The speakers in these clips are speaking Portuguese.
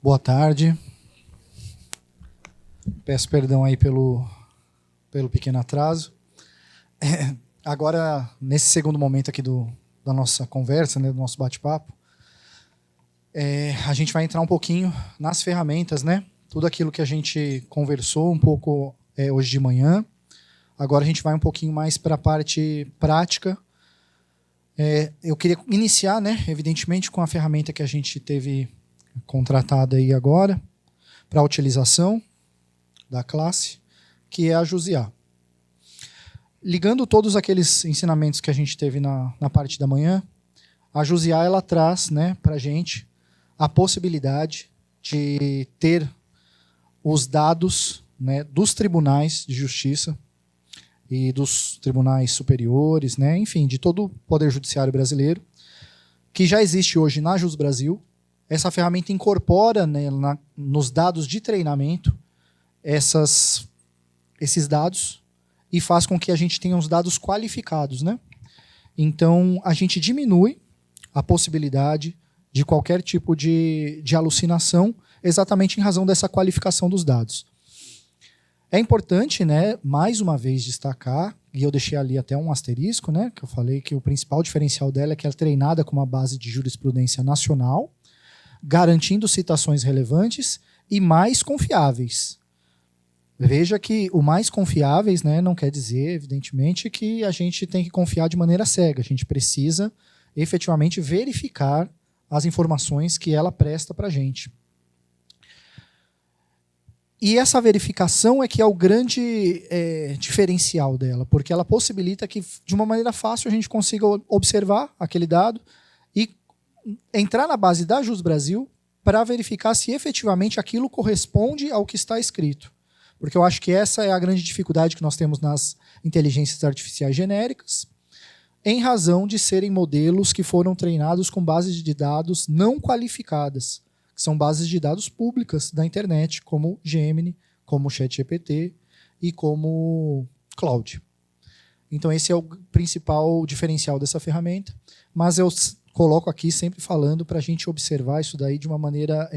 Boa tarde. Peço perdão aí pelo pequeno atraso. Agora, nesse segundo momento aqui da nossa conversa, né, do nosso bate-papo, a gente vai entrar um pouquinho nas ferramentas, né? Tudo aquilo que a gente conversou um pouco hoje de manhã. Agora a gente vai um pouquinho mais para a parte prática. Eu queria iniciar, né, evidentemente, com a ferramenta que a gente teve contratada aí agora para a utilização da classe, que é a Jusiá. Ligando todos aqueles ensinamentos que a gente teve na parte da manhã, a Jusiá ela traz, né, para a gente a possibilidade de ter os dados, né, dos tribunais de justiça e dos tribunais superiores, né, enfim, de todo o Poder Judiciário brasileiro, que já existe hoje na Jus Brasil. Essa ferramenta incorpora, né, nos dados de treinamento esses dados e faz com que a gente tenha os dados qualificados, né? Então, a gente diminui a possibilidade de qualquer tipo de alucinação exatamente em razão dessa qualificação dos dados. É importante, né, mais uma vez destacar, e eu deixei ali até um asterisco, né, que eu falei que o principal diferencial dela é que ela é treinada com uma base de jurisprudência nacional, garantindo citações relevantes e mais confiáveis. Veja que o mais confiáveis, né, não quer dizer, evidentemente, que a gente tem que confiar de maneira cega. A gente precisa efetivamente verificar as informações que ela presta para a gente. E essa verificação é que é o grande diferencial dela, porque ela possibilita que, de uma maneira fácil, a gente consiga observar aquele dado e entrar na base da Jus Brasil para verificar se efetivamente aquilo corresponde ao que está escrito. Porque eu acho que essa é a grande dificuldade que nós temos nas inteligências artificiais genéricas, em razão de serem modelos que foram treinados com bases de dados não qualificadas, que são bases de dados públicas da internet, como Gemini, como ChatGPT e como Claude. Então esse é o principal diferencial dessa ferramenta, mas eu coloco aqui sempre falando para a gente observar isso daí de uma maneira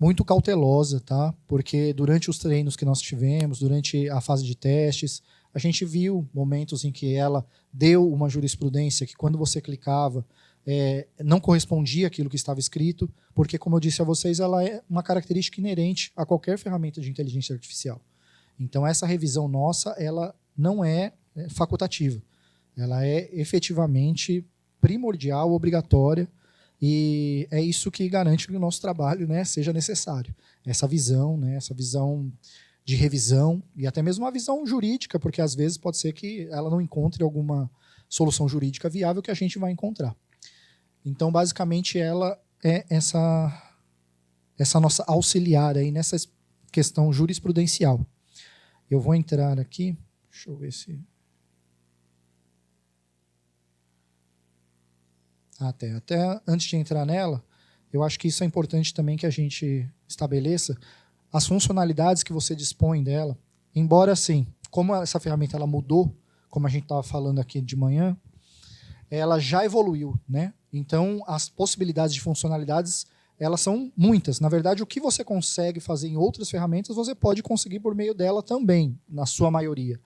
muito cautelosa, tá? Porque durante os treinos que nós tivemos, durante a fase de testes, a gente viu momentos em que ela deu uma jurisprudência que quando você clicava não correspondia àquilo que estava escrito, porque, como eu disse a vocês, ela é uma característica inerente a qualquer ferramenta de inteligência artificial. Então essa revisão nossa, ela não é facultativa, ela é efetivamente primordial, obrigatória, e é isso que garante que o nosso trabalho, né, seja necessário. Essa visão, né, essa visão de revisão e até mesmo uma visão jurídica, porque às vezes pode ser que ela não encontre alguma solução jurídica viável que a gente vai encontrar. Então, basicamente, ela é essa nossa auxiliar aí nessa questão jurisprudencial. Eu vou entrar aqui, deixa eu ver se... Até antes de entrar nela, eu acho que isso é importante também que a gente estabeleça as funcionalidades que você dispõe dela. Embora, assim, como essa ferramenta ela mudou, como a gente estava falando aqui de manhã, ela já evoluiu, né? Então, as possibilidades de funcionalidades, elas são muitas. Na verdade, o que você consegue fazer em outras ferramentas, você pode conseguir por meio dela também, na sua maioria.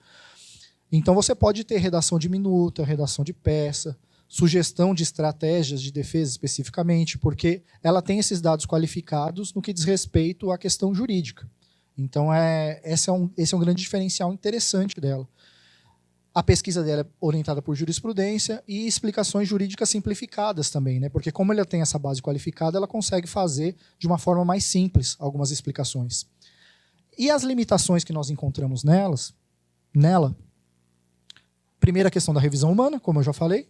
Então, você pode ter redação de minuta, redação de peça, sugestão de estratégias de defesa especificamente, porque ela tem esses dados qualificados no que diz respeito à questão jurídica. Então, esse é um grande diferencial interessante dela. A pesquisa dela é orientada por jurisprudência e explicações jurídicas simplificadas também, né? Porque como ela tem essa base qualificada, ela consegue fazer de uma forma mais simples algumas explicações. E as limitações que nós encontramos nela, primeira questão da revisão humana, como eu já falei,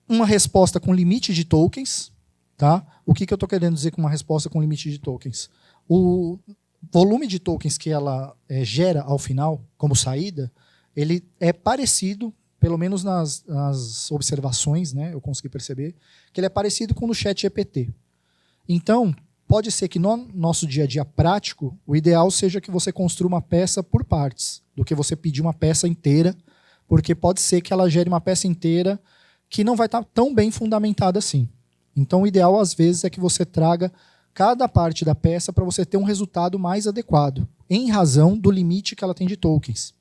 uma resposta com limite de tokens, tá? O que eu estou querendo dizer com uma resposta com limite de tokens? O volume de tokens que ela gera ao final, como saída, ele é parecido, pelo menos nas observações, né, eu consegui perceber, que ele é parecido com o do ChatGPT. Então, pode ser que no nosso dia a dia prático, o ideal seja que você construa uma peça por partes, do que você pedir uma peça inteira, porque pode ser que ela gere uma peça inteira que não vai estar tão bem fundamentada assim. Então, o ideal, às vezes, é que você traga cada parte da peça para você ter um resultado mais adequado, em razão do limite que ela tem de tokens.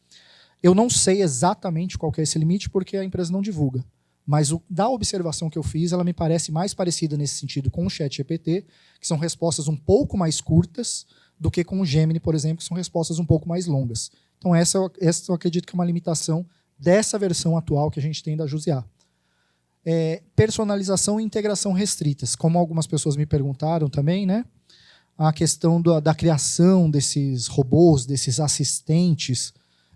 Eu não sei exatamente qual que é esse limite, porque a empresa não divulga. Mas da observação que eu fiz, ela me parece mais parecida nesse sentido com o ChatGPT, que são respostas um pouco mais curtas, do que com o Gemini, por exemplo, que são respostas um pouco mais longas. Então essa eu acredito que é uma limitação dessa versão atual que a gente tem da Jusiá. Personalização e integração restritas. Como algumas pessoas me perguntaram também, né? A questão da criação desses robôs, desses assistentes,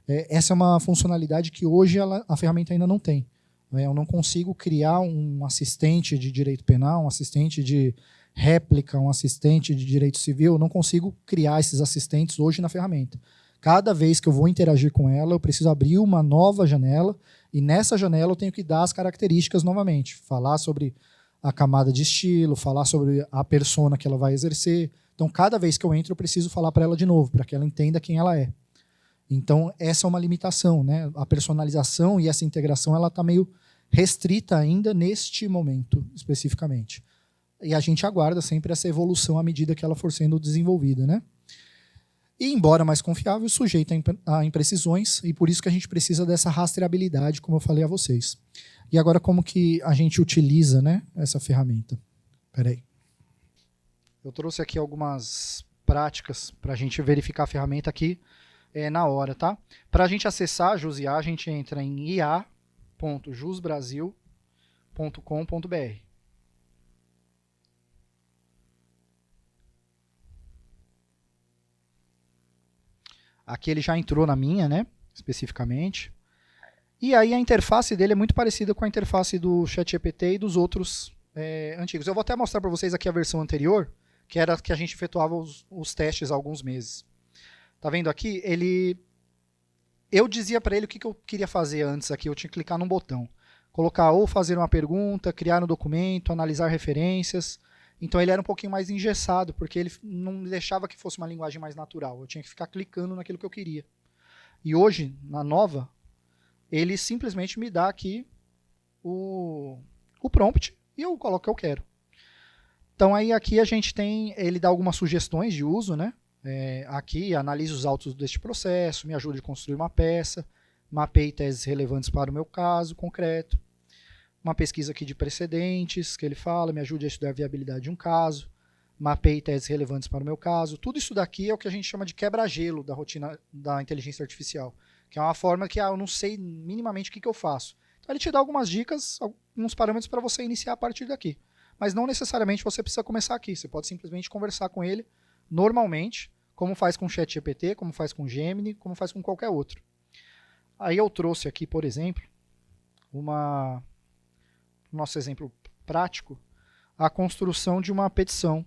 essa é uma funcionalidade que hoje a ferramenta ainda não tem. Eu não consigo criar um assistente de direito penal, um assistente de réplica, um assistente de direito civil. Eu não consigo criar esses assistentes hoje na ferramenta. Cada vez que eu vou interagir com ela, eu preciso abrir uma nova janela e nessa janela eu tenho que dar as características novamente. Falar sobre a camada de estilo, falar sobre a persona que ela vai exercer. Então, cada vez que eu entro, eu preciso falar para ela de novo, para que ela entenda quem ela é. Então, essa é uma limitação, né? A personalização e essa integração ela está meio restrita ainda neste momento, especificamente. E a gente aguarda sempre essa evolução à medida que ela for sendo desenvolvida, né? E, embora mais confiável, sujeita a imprecisões, e por isso que a gente precisa dessa rastreabilidade, como eu falei a vocês. E agora, como que a gente utiliza, né, essa ferramenta? Espera aí. Eu trouxe aqui algumas práticas para a gente verificar a ferramenta aqui na hora, tá? Para a gente acessar a Jusiá, a gente entra em ia.jusbrasil.com.br. Aqui ele já entrou na minha, né? Especificamente. E aí a interface dele é muito parecida com a interface do ChatGPT e dos outros antigos. Eu vou até mostrar para vocês aqui a versão anterior, que era a que a gente efetuava os testes há alguns meses. Tá vendo aqui? Eu dizia para ele o que eu queria fazer antes aqui. Eu tinha que clicar num botão. Colocar ou fazer uma pergunta, criar um documento, analisar referências. Então ele era um pouquinho mais engessado, porque ele não deixava que fosse uma linguagem mais natural. Eu tinha que ficar clicando naquilo que eu queria. E hoje, na nova, ele simplesmente me dá aqui o prompt e eu coloco o que eu quero. Então aí aqui a gente tem, ele dá algumas sugestões de uso, né? Aqui analise os autos deste processo, me ajude a construir uma peça, mapeie teses relevantes para o meu caso concreto, uma pesquisa aqui de precedentes, que ele fala, me ajude a estudar a viabilidade de um caso, mapeie teses relevantes para o meu caso. Tudo isso daqui é o que a gente chama de quebra-gelo da rotina da inteligência artificial, que é uma forma que eu não sei minimamente o que eu faço. Então ele te dá algumas dicas, alguns parâmetros para você iniciar a partir daqui. Mas não necessariamente você precisa começar aqui, você pode simplesmente conversar com ele normalmente, como faz com o ChatGPT, como faz com o Gemini, como faz com qualquer outro. Aí eu trouxe aqui, por exemplo, nosso exemplo prático, a construção de uma petição.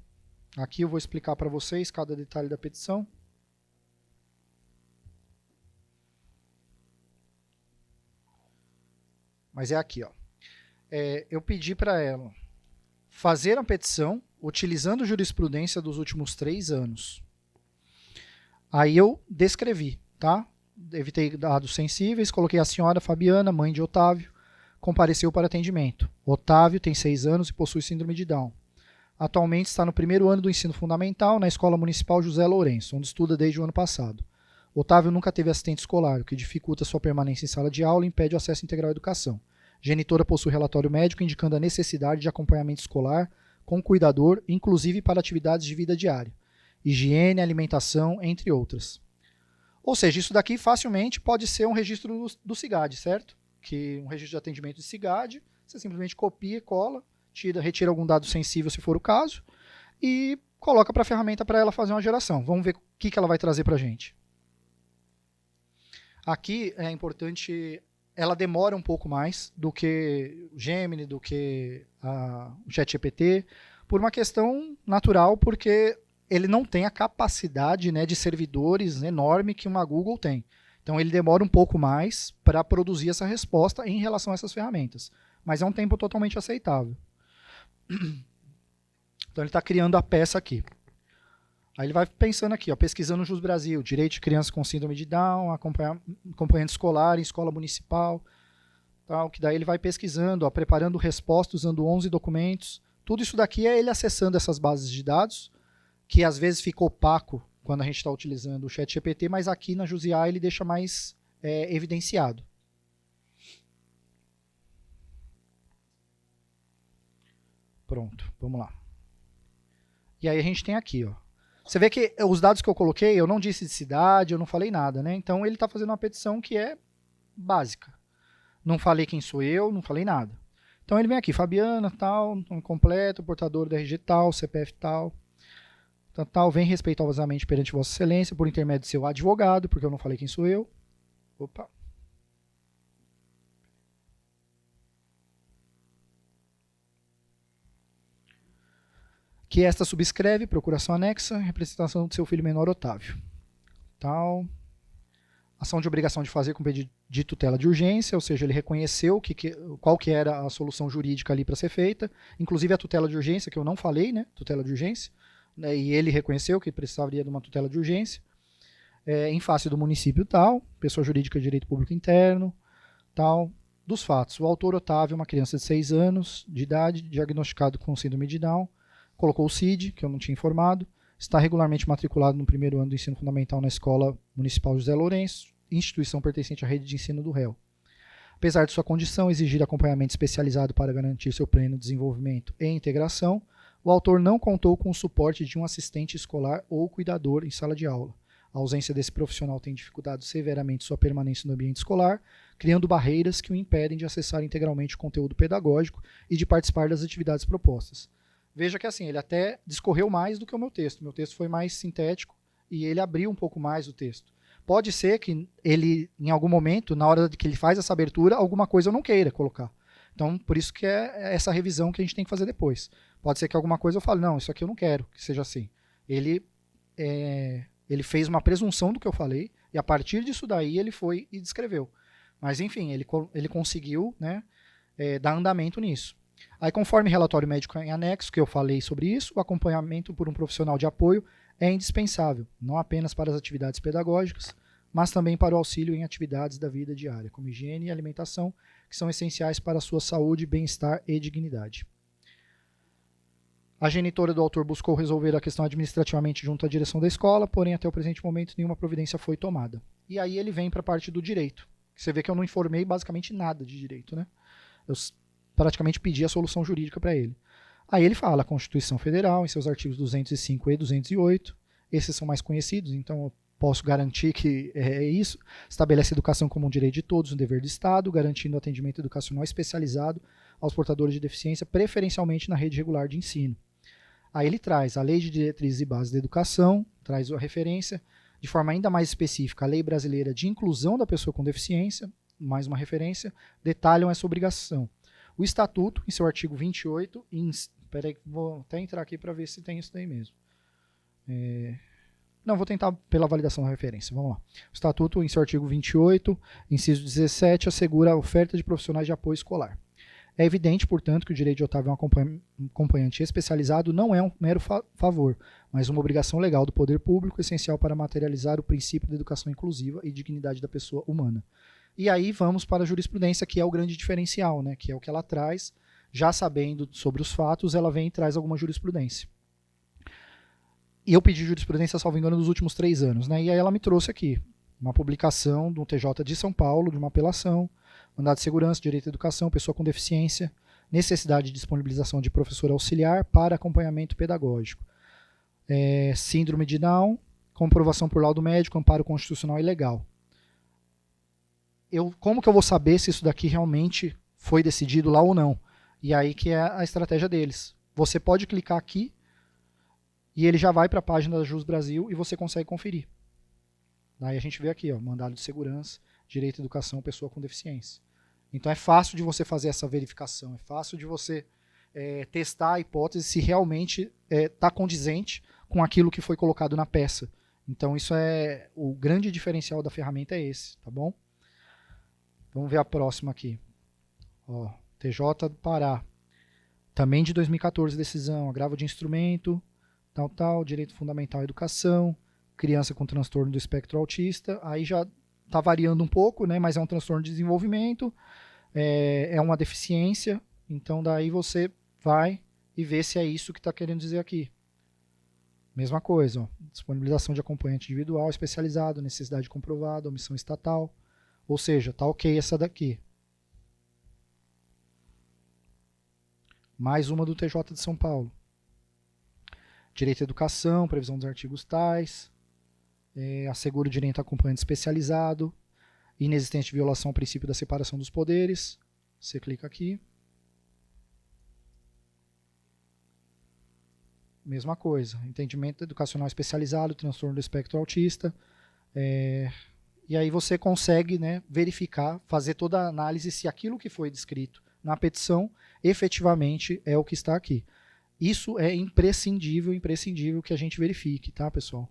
Aqui eu vou explicar para vocês cada detalhe da petição. Mas é aqui, ó. Eu pedi para ela fazer a petição utilizando jurisprudência dos últimos 3 anos. Aí eu descrevi, tá? Evitei dados sensíveis, coloquei a senhora Fabiana, mãe de Otávio, compareceu para atendimento. Otávio tem 6 anos e possui síndrome de Down. Atualmente está no 1º ano do ensino fundamental na Escola Municipal José Lourenço, onde estuda desde o ano passado. Otávio nunca teve assistente escolar, o que dificulta sua permanência em sala de aula e impede o acesso integral à educação. Genitora possui relatório médico indicando a necessidade de acompanhamento escolar com cuidador, inclusive para atividades de vida diária, higiene, alimentação, entre outras. Ou seja, isso daqui facilmente pode ser um registro do CIGAD, certo? Que um registro de atendimento de CIGAD, você simplesmente copia, cola, retira algum dado sensível se for o caso e coloca para a ferramenta para ela fazer uma geração. Vamos ver o que ela vai trazer para a gente. Aqui é importante, ela demora um pouco mais do que o Gemini, do que o ChatGPT, por uma questão natural, porque ele não tem a capacidade, né, de servidores enorme que uma Google tem. Então ele demora um pouco mais para produzir essa resposta em relação a essas ferramentas. Mas é um tempo totalmente aceitável. Então ele está criando a peça aqui. Aí ele vai pensando aqui, ó, pesquisando no Jus Brasil, direito de crianças com síndrome de Down, acompanhamento escolar em escola municipal, tal, que daí ele vai pesquisando, ó, preparando resposta usando 11 documentos. Tudo isso daqui é ele acessando essas bases de dados que às vezes fica opaco quando a gente está utilizando o ChatGPT, mas aqui na JUSI-A ele deixa mais evidenciado. Pronto, vamos lá. E aí a gente tem aqui, ó. Você vê que os dados que eu coloquei, eu não disse de cidade, eu não falei nada, né? Então ele está fazendo uma petição que é básica. Não falei quem sou eu, não falei nada. Então ele vem aqui, Fabiana, tal, nome completo, portador do RG tal, CPF tal, vem respeitosamente perante Vossa Excelência, por intermédio de seu advogado, porque eu não falei quem sou eu. Opa. Que esta subscreve, procuração anexa, representação do seu filho menor Otávio. Tal. Ação de obrigação de fazer com pedido de tutela de urgência, ou seja, ele reconheceu qual que era a solução jurídica ali para ser feita, inclusive a tutela de urgência, que eu não falei, né? Tutela de urgência, né? E ele reconheceu que precisaria de uma tutela de urgência, em face do município tal, pessoa jurídica de direito público interno, tal. Dos fatos, o autor Otávio, uma criança de 6 anos de idade, diagnosticado com síndrome de Down, colocou o CID, que eu não tinha informado, está regularmente matriculado no primeiro ano do ensino fundamental na Escola Municipal José Lourenço, instituição pertencente à rede de ensino do réu. Apesar de sua condição exigir acompanhamento especializado para garantir seu pleno desenvolvimento e integração, o autor não contou com o suporte de um assistente escolar ou cuidador em sala de aula. A ausência desse profissional tem dificultado severamente sua permanência no ambiente escolar, criando barreiras que o impedem de acessar integralmente o conteúdo pedagógico e de participar das atividades propostas. Veja que assim, ele até discorreu mais do que o meu texto. Meu texto foi mais sintético e ele abriu um pouco mais o texto. Pode ser que ele, em algum momento, na hora que ele faz essa abertura, alguma coisa eu não queira colocar. Então, por isso que é essa revisão que a gente tem que fazer depois. Pode ser que alguma coisa eu fale, não, isso aqui eu não quero que seja assim. Ele fez uma presunção do que eu falei e a partir disso daí ele foi e descreveu. Mas, enfim, ele conseguiu, né, dar andamento nisso. Aí, conforme relatório médico em anexo, que eu falei sobre isso, o acompanhamento por um profissional de apoio é indispensável, não apenas para as atividades pedagógicas, mas também para o auxílio em atividades da vida diária, como higiene e alimentação, que são essenciais para a sua saúde, bem-estar e dignidade. A genitora do autor buscou resolver a questão administrativamente junto à direção da escola, porém, até o presente momento, nenhuma providência foi tomada. E aí ele vem para a parte do direito. Você vê que eu não informei basicamente nada de direito, né? Eu praticamente pedi a solução jurídica para ele. Aí ele fala a Constituição Federal, em seus artigos 205 e 208, esses são mais conhecidos, então eu posso garantir que é isso, estabelece a educação como um direito de todos, um dever do Estado, garantindo atendimento educacional especializado aos portadores de deficiência, preferencialmente na rede regular de ensino. Aí ele traz a Lei de Diretrizes e Bases da Educação, traz a referência, de forma ainda mais específica, a Lei Brasileira de Inclusão da Pessoa com Deficiência, mais uma referência, detalham essa obrigação. O Estatuto, em seu artigo 28, peraí, vou até entrar aqui para ver se tem isso daí mesmo. Não, vou tentar pela validação da referência, vamos lá. O Estatuto, em seu artigo 28, inciso 17, assegura a oferta de profissionais de apoio escolar. É evidente, portanto, que o direito de Otávio a um acompanhante especializado não é um mero favor, mas uma obrigação legal do poder público essencial para materializar o princípio da educação inclusiva e dignidade da pessoa humana. E aí vamos para a jurisprudência, que é o grande diferencial, né? Que é o que ela traz, já sabendo sobre os fatos, ela vem e traz alguma jurisprudência. E eu pedi jurisprudência, salvo engano, dos últimos 3 anos, né? E aí ela me trouxe aqui uma publicação do TJ de São Paulo, de uma apelação, mandado de segurança, direito à educação, pessoa com deficiência, necessidade de disponibilização de professor auxiliar para acompanhamento pedagógico. Síndrome de Down, comprovação por laudo médico, amparo constitucional e legal. Como que eu vou saber se isso daqui realmente foi decidido lá ou não? E aí que é a estratégia deles. Você pode clicar aqui e ele já vai para a página da Jus Brasil e você consegue conferir. Daí a gente vê aqui, ó, mandado de segurança, direito à educação, pessoa com deficiência. Então é fácil de você fazer essa verificação, é fácil de você testar a hipótese se realmente está condizente com aquilo que foi colocado na peça. Então isso o grande diferencial da ferramenta é esse, tá bom? Vamos ver a próxima aqui. Ó, TJ do Pará. Também de 2014, decisão, agravo de instrumento, tal, direito fundamental à educação, criança com transtorno do espectro autista. Aí já está variando um pouco, né, mas é um transtorno de desenvolvimento, é uma deficiência. Então daí você vai e vê se é isso que está querendo dizer aqui. Mesma coisa, ó, disponibilização de acompanhante individual especializado, necessidade comprovada, omissão estatal. Ou seja, tá ok essa daqui. Mais uma do TJ de São Paulo. Direito à educação, previsão dos artigos tais, assegura o direito a acompanhante especializado, inexistente violação ao princípio da separação dos poderes. Você clica aqui. Mesma coisa, entendimento educacional especializado, transtorno do espectro autista. E aí você consegue, né, verificar, fazer toda a análise se aquilo que foi descrito na petição efetivamente é o que está aqui. Isso é imprescindível que a gente verifique, tá, pessoal?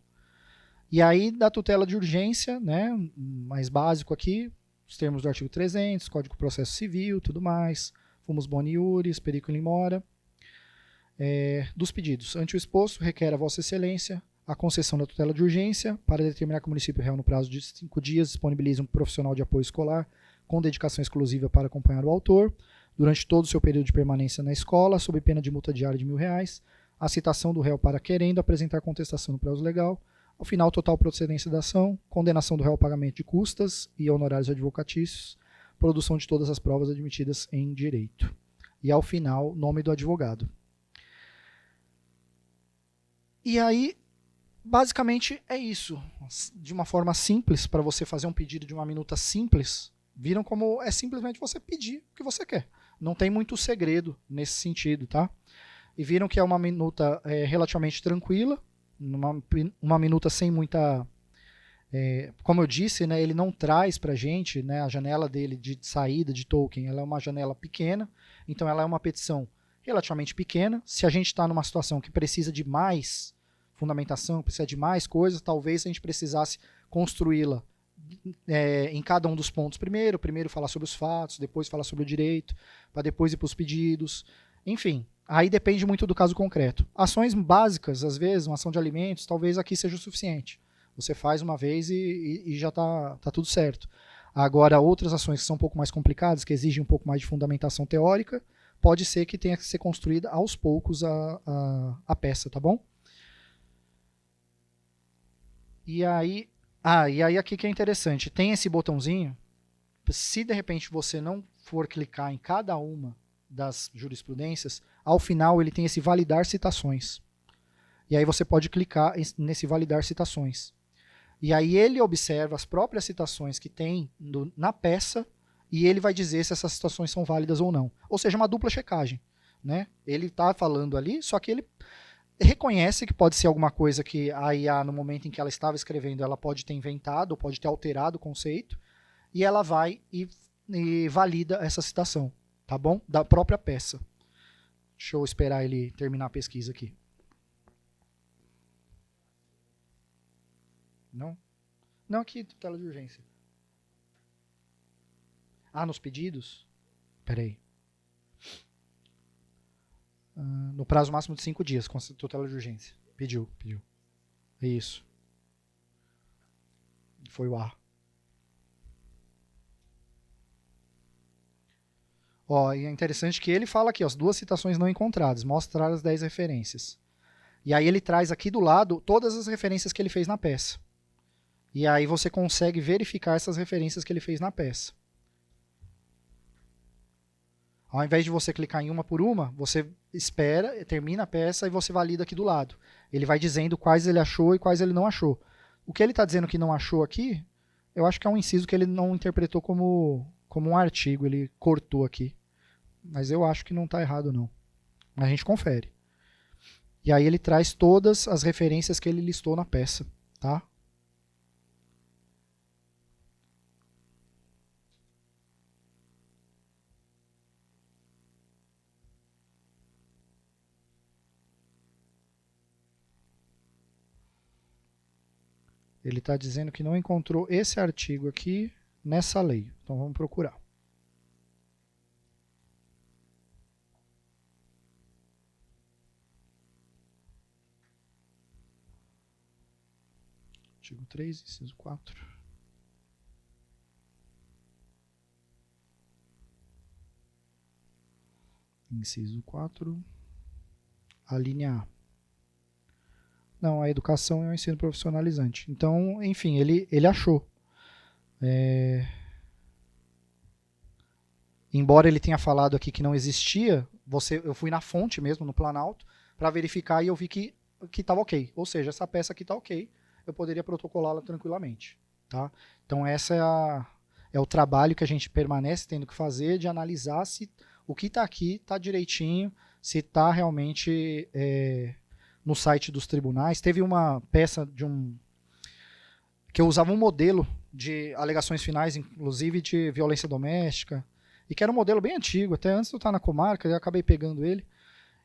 E aí, da tutela de urgência, né, mais básico aqui, os termos do artigo 300, Código de Processo Civil, tudo mais, fumus boni iuris, periculum in mora. Dos pedidos. Ante o exposto, requer a Vossa Excelência a concessão da tutela de urgência para determinar que o município real, no prazo de 5 dias, disponibilize um profissional de apoio escolar com dedicação exclusiva para acompanhar o autor durante todo o seu período de permanência na escola, sob pena de multa diária de R$1.000, a citação do réu para querendo apresentar contestação no prazo legal, ao final, total procedência da ação, condenação do réu ao pagamento de custas e honorários advocatícios, produção de todas as provas admitidas em direito. E, ao final, nome do advogado. E aí, basicamente é isso. De uma forma simples, para você fazer um pedido de uma minuta simples, viram como é simplesmente você pedir o que você quer. Não tem muito segredo nesse sentido, tá? E viram que é uma minuta relativamente tranquila, uma minuta sem muita... como eu disse, né, ele não traz para a gente, né, a janela dele de saída de token, ela é uma janela pequena, então ela é uma petição relativamente pequena. Se a gente está numa situação que precisa de mais fundamentação, precisa de mais coisas, talvez a gente precisasse construí-la em cada um dos pontos primeiro falar sobre os fatos, depois falar sobre o direito, para depois ir para os pedidos, enfim, aí depende muito do caso concreto. Ações básicas, às vezes, uma ação de alimentos, talvez aqui seja o suficiente. Você faz uma vez e já está tudo certo. Agora, outras ações que são um pouco mais complicadas, que exigem um pouco mais de fundamentação teórica, pode ser que tenha que ser construída aos poucos a peça, tá bom? E aí aqui que é interessante, tem esse botãozinho, se de repente você não for clicar em cada uma das jurisprudências, ao final ele tem esse validar citações. E aí você pode clicar nesse validar citações. E aí ele observa as próprias citações que tem na peça e ele vai dizer se essas citações são válidas ou não. Ou seja, uma dupla checagem, né? Ele está falando ali, só que ele reconhece que pode ser alguma coisa que a IA, no momento em que ela estava escrevendo, ela pode ter inventado, ou pode ter alterado o conceito, e ela vai e valida essa citação, tá bom? Da própria peça. Deixa eu esperar ele terminar a pesquisa aqui. Não? Não, aqui, tutela de urgência. Ah, nos pedidos? Peraí. No prazo máximo de 5 dias, com tutela de urgência. Pediu. Isso. Foi o A. Ó, e é interessante que ele fala aqui, ó, as 2 citações não encontradas, mostrar as 10 referências. E aí ele traz aqui do lado todas as referências que ele fez na peça. E aí você consegue verificar essas referências que ele fez na peça. Ao invés de você clicar em uma por uma, você espera, termina a peça e você valida aqui do lado. Ele vai dizendo quais ele achou e quais ele não achou. O que ele está dizendo que não achou aqui, eu acho que é um inciso que ele não interpretou como um artigo, ele cortou aqui. Mas eu acho que não está errado, não. A gente confere. E aí ele traz todas as referências que ele listou na peça, tá? Ele está dizendo que não encontrou esse artigo aqui nessa lei. Então vamos procurar. Artigo 3, inciso 4. Inciso 4. A linha A. Não, a educação é o ensino profissionalizante. Então, enfim, ele achou. Embora ele tenha falado aqui que não existia, eu fui na fonte mesmo, no Planalto, para verificar e eu vi que estava ok. Ou seja, essa peça aqui está ok, eu poderia protocolá-la tranquilamente. Tá? Então, essa é o trabalho que a gente permanece tendo que fazer, de analisar se o que está aqui está direitinho, se está realmente no site dos tribunais. Teve uma peça que eu usava um modelo de alegações finais, inclusive de violência doméstica, e que era um modelo bem antigo, até antes de eu estar na comarca, eu acabei pegando ele,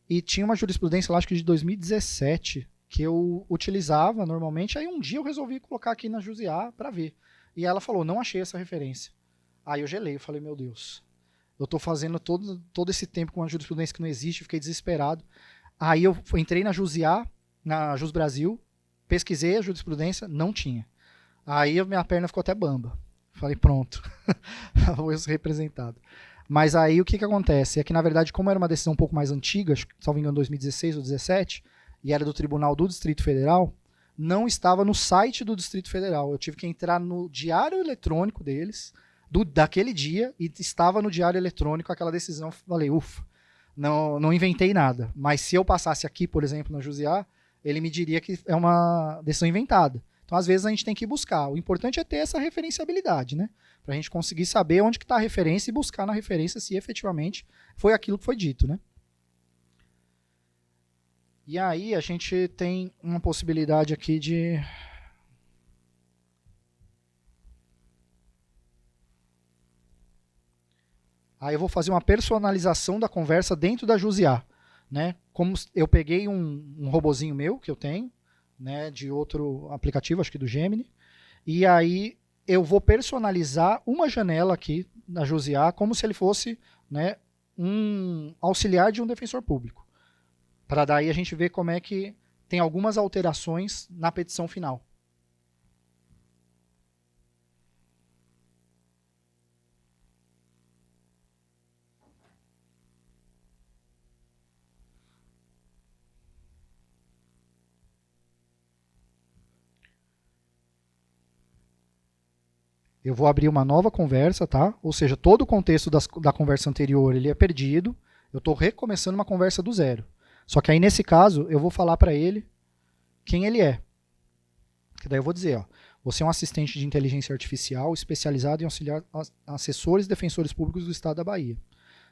e tinha uma jurisprudência lá, acho que de 2017, que eu utilizava normalmente, aí um dia eu resolvi colocar aqui na JUSEA para ver. E ela falou, não achei essa referência. Aí eu gelei, eu falei, meu Deus, eu estou fazendo todo esse tempo com uma jurisprudência que não existe, fiquei desesperado. Aí eu entrei na JUSEA, na Jus Brasil, pesquisei a jurisprudência, não tinha. Aí minha perna ficou até bamba. Falei, pronto, vou ser representado. Mas aí o que acontece? É que, na verdade, como era uma decisão um pouco mais antiga, acho que, salvo engano, 2016 ou 2017, e era do Tribunal do Distrito Federal, não estava no site do Distrito Federal. Eu tive que entrar no diário eletrônico deles, daquele dia, e estava no diário eletrônico aquela decisão. Falei, ufa, não inventei nada. Mas se eu passasse aqui, por exemplo, na JUSEA, ele me diria que é uma decisão inventada. Então, às vezes, a gente tem que buscar. O importante é ter essa referenciabilidade, né? Para a gente conseguir saber onde está a referência e buscar na referência se efetivamente foi aquilo que foi dito, né? E aí a gente tem uma possibilidade aqui de... Aí eu vou fazer uma personalização da conversa dentro da JUSEA, né? Como eu peguei um robozinho meu que eu tenho, né, de outro aplicativo, acho que do Gemini, e aí eu vou personalizar uma janela aqui na JUSEA como se ele fosse, né, um auxiliar de um defensor público. Para daí a gente ver como é que tem algumas alterações na petição final. Eu vou abrir uma nova conversa, tá? Ou seja, todo o contexto da conversa anterior ele é perdido. Eu estou recomeçando uma conversa do zero. Só que aí, nesse caso, eu vou falar para ele quem ele é. Que daí eu vou dizer, ó, você é um assistente de inteligência artificial especializado em auxiliar assessores e defensores públicos do Estado da Bahia.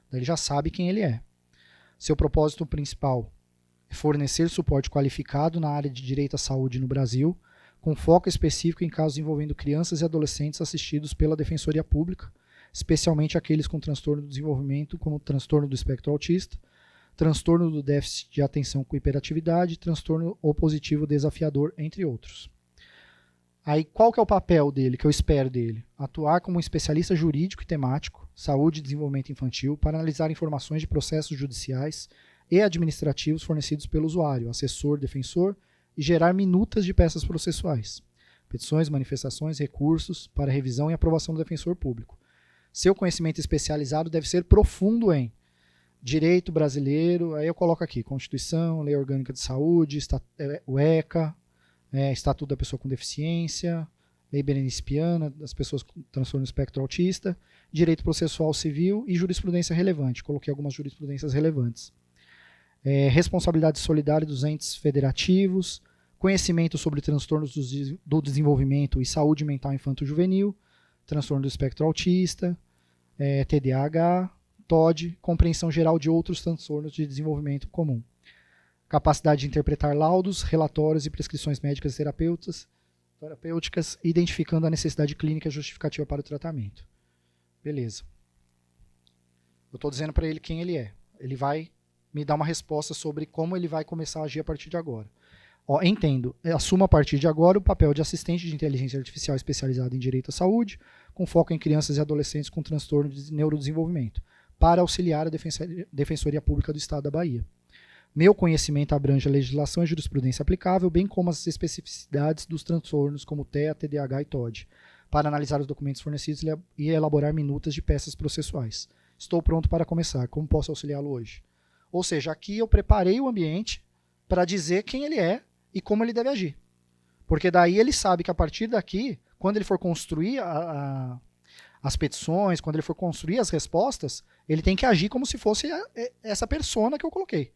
Daí ele já sabe quem ele é. Seu propósito principal é fornecer suporte qualificado na área de direito à saúde no Brasil, com foco específico em casos envolvendo crianças e adolescentes assistidos pela Defensoria Pública, especialmente aqueles com transtorno do desenvolvimento, como transtorno do espectro autista, transtorno do déficit de atenção com hiperatividade, transtorno opositivo desafiador, entre outros. Aí, qual que é o papel dele, que eu espero dele? Atuar como um especialista jurídico e temático, saúde e desenvolvimento infantil, para analisar informações de processos judiciais e administrativos fornecidos pelo usuário, assessor, defensor, e gerar minutas de peças processuais, petições, manifestações, recursos para revisão e aprovação do defensor público. Seu conhecimento especializado deve ser profundo em direito brasileiro, aí eu coloco aqui, Constituição, Lei Orgânica de Saúde, o ECA, Estatuto da Pessoa com Deficiência, Lei Berenice Piana, das pessoas com transtorno do espectro autista, Direito Processual Civil e Jurisprudência Relevante. Coloquei algumas jurisprudências relevantes. Responsabilidade solidária dos entes federativos, conhecimento sobre transtornos do desenvolvimento e saúde mental infanto-juvenil, transtorno do espectro autista, TDAH, TOD, compreensão geral de outros transtornos de desenvolvimento comum. Capacidade de interpretar laudos, relatórios e prescrições médicas e terapêuticas, identificando a necessidade clínica justificativa para o tratamento. Beleza. Eu estou dizendo para ele quem ele é. Ele vai me dar uma resposta sobre como ele vai começar a agir a partir de agora. Ó, entendo. Assumo a partir de agora o papel de assistente de inteligência artificial especializado em direito à saúde, com foco em crianças e adolescentes com transtorno de neurodesenvolvimento, para auxiliar a Defensoria Pública do Estado da Bahia. Meu conhecimento abrange a legislação e jurisprudência aplicável, bem como as especificidades dos transtornos como TEA, TDAH e TOD, para analisar os documentos fornecidos e elaborar minutas de peças processuais. Estou pronto para começar. Como posso auxiliá-lo hoje? Ou seja, aqui eu preparei o ambiente para dizer quem ele é e como ele deve agir. Porque daí ele sabe que a partir daqui, quando ele for construir as petições, quando ele for construir as respostas, ele tem que agir como se fosse essa persona que eu coloquei.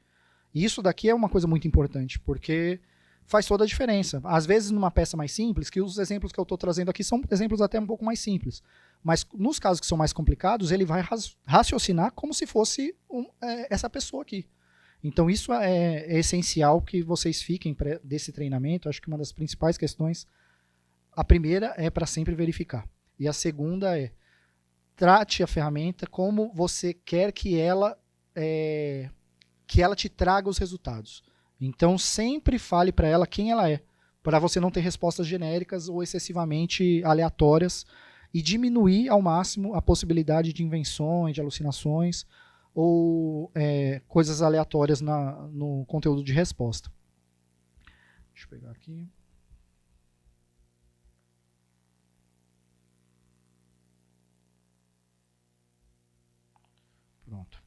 E isso daqui é uma coisa muito importante, porque faz toda a diferença. Às vezes, numa peça mais simples, que os exemplos que eu estou trazendo aqui são exemplos até um pouco mais simples, mas nos casos que são mais complicados, ele vai raciocinar como se fosse essa pessoa aqui. Então, isso é essencial que vocês fiquem desse treinamento. Acho que uma das principais questões, a primeira é para sempre verificar. E a segunda é, trate a ferramenta como você quer que ela te traga os resultados. Então, sempre fale para ela quem ela é, para você não ter respostas genéricas ou excessivamente aleatórias e diminuir ao máximo a possibilidade de invenções, de alucinações ou coisas aleatórias no conteúdo de resposta. Deixa eu pegar aqui. Pronto.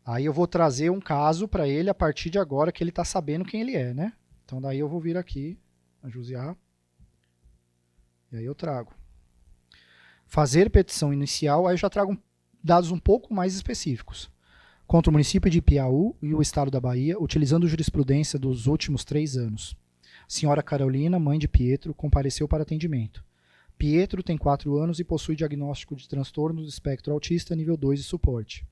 Aí eu vou trazer um caso para ele a partir de agora que ele está sabendo quem ele é, né? Então daí eu vou vir aqui, ajuizar, e aí eu trago. Fazer petição inicial, aí eu já trago dados um pouco mais específicos. Contra o município de Piauí e o estado da Bahia, utilizando jurisprudência dos últimos 3 anos. Senhora Carolina, mãe de Pietro, compareceu para atendimento. Pietro tem 4 anos e possui diagnóstico de transtorno do espectro autista nível 2 de suporte.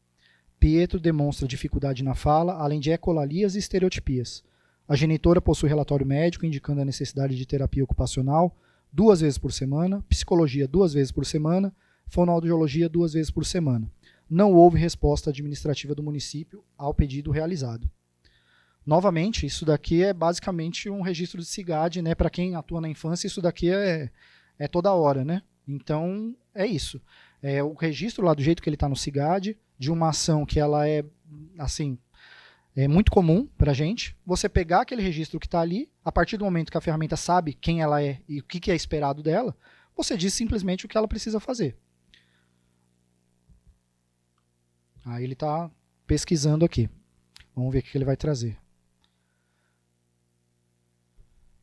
Pietro demonstra dificuldade na fala, além de ecolalias e estereotipias. A genitora possui relatório médico indicando a necessidade de terapia ocupacional 2 vezes por semana, psicologia 2 vezes por semana, fonoaudiologia 2 vezes por semana. Não houve resposta administrativa do município ao pedido realizado. Novamente, isso daqui é basicamente um registro de SIGAD, né? Para quem atua na infância, isso daqui é toda hora, né? Então, é isso. É o registro lá do jeito que ele está no SIGAD, de uma ação que ela é, assim, muito comum para a gente. Você pegar aquele registro que está ali, a partir do momento que a ferramenta sabe quem ela é e o que é esperado dela, você diz simplesmente o que ela precisa fazer. Aí ele está pesquisando aqui. Vamos ver o que ele vai trazer.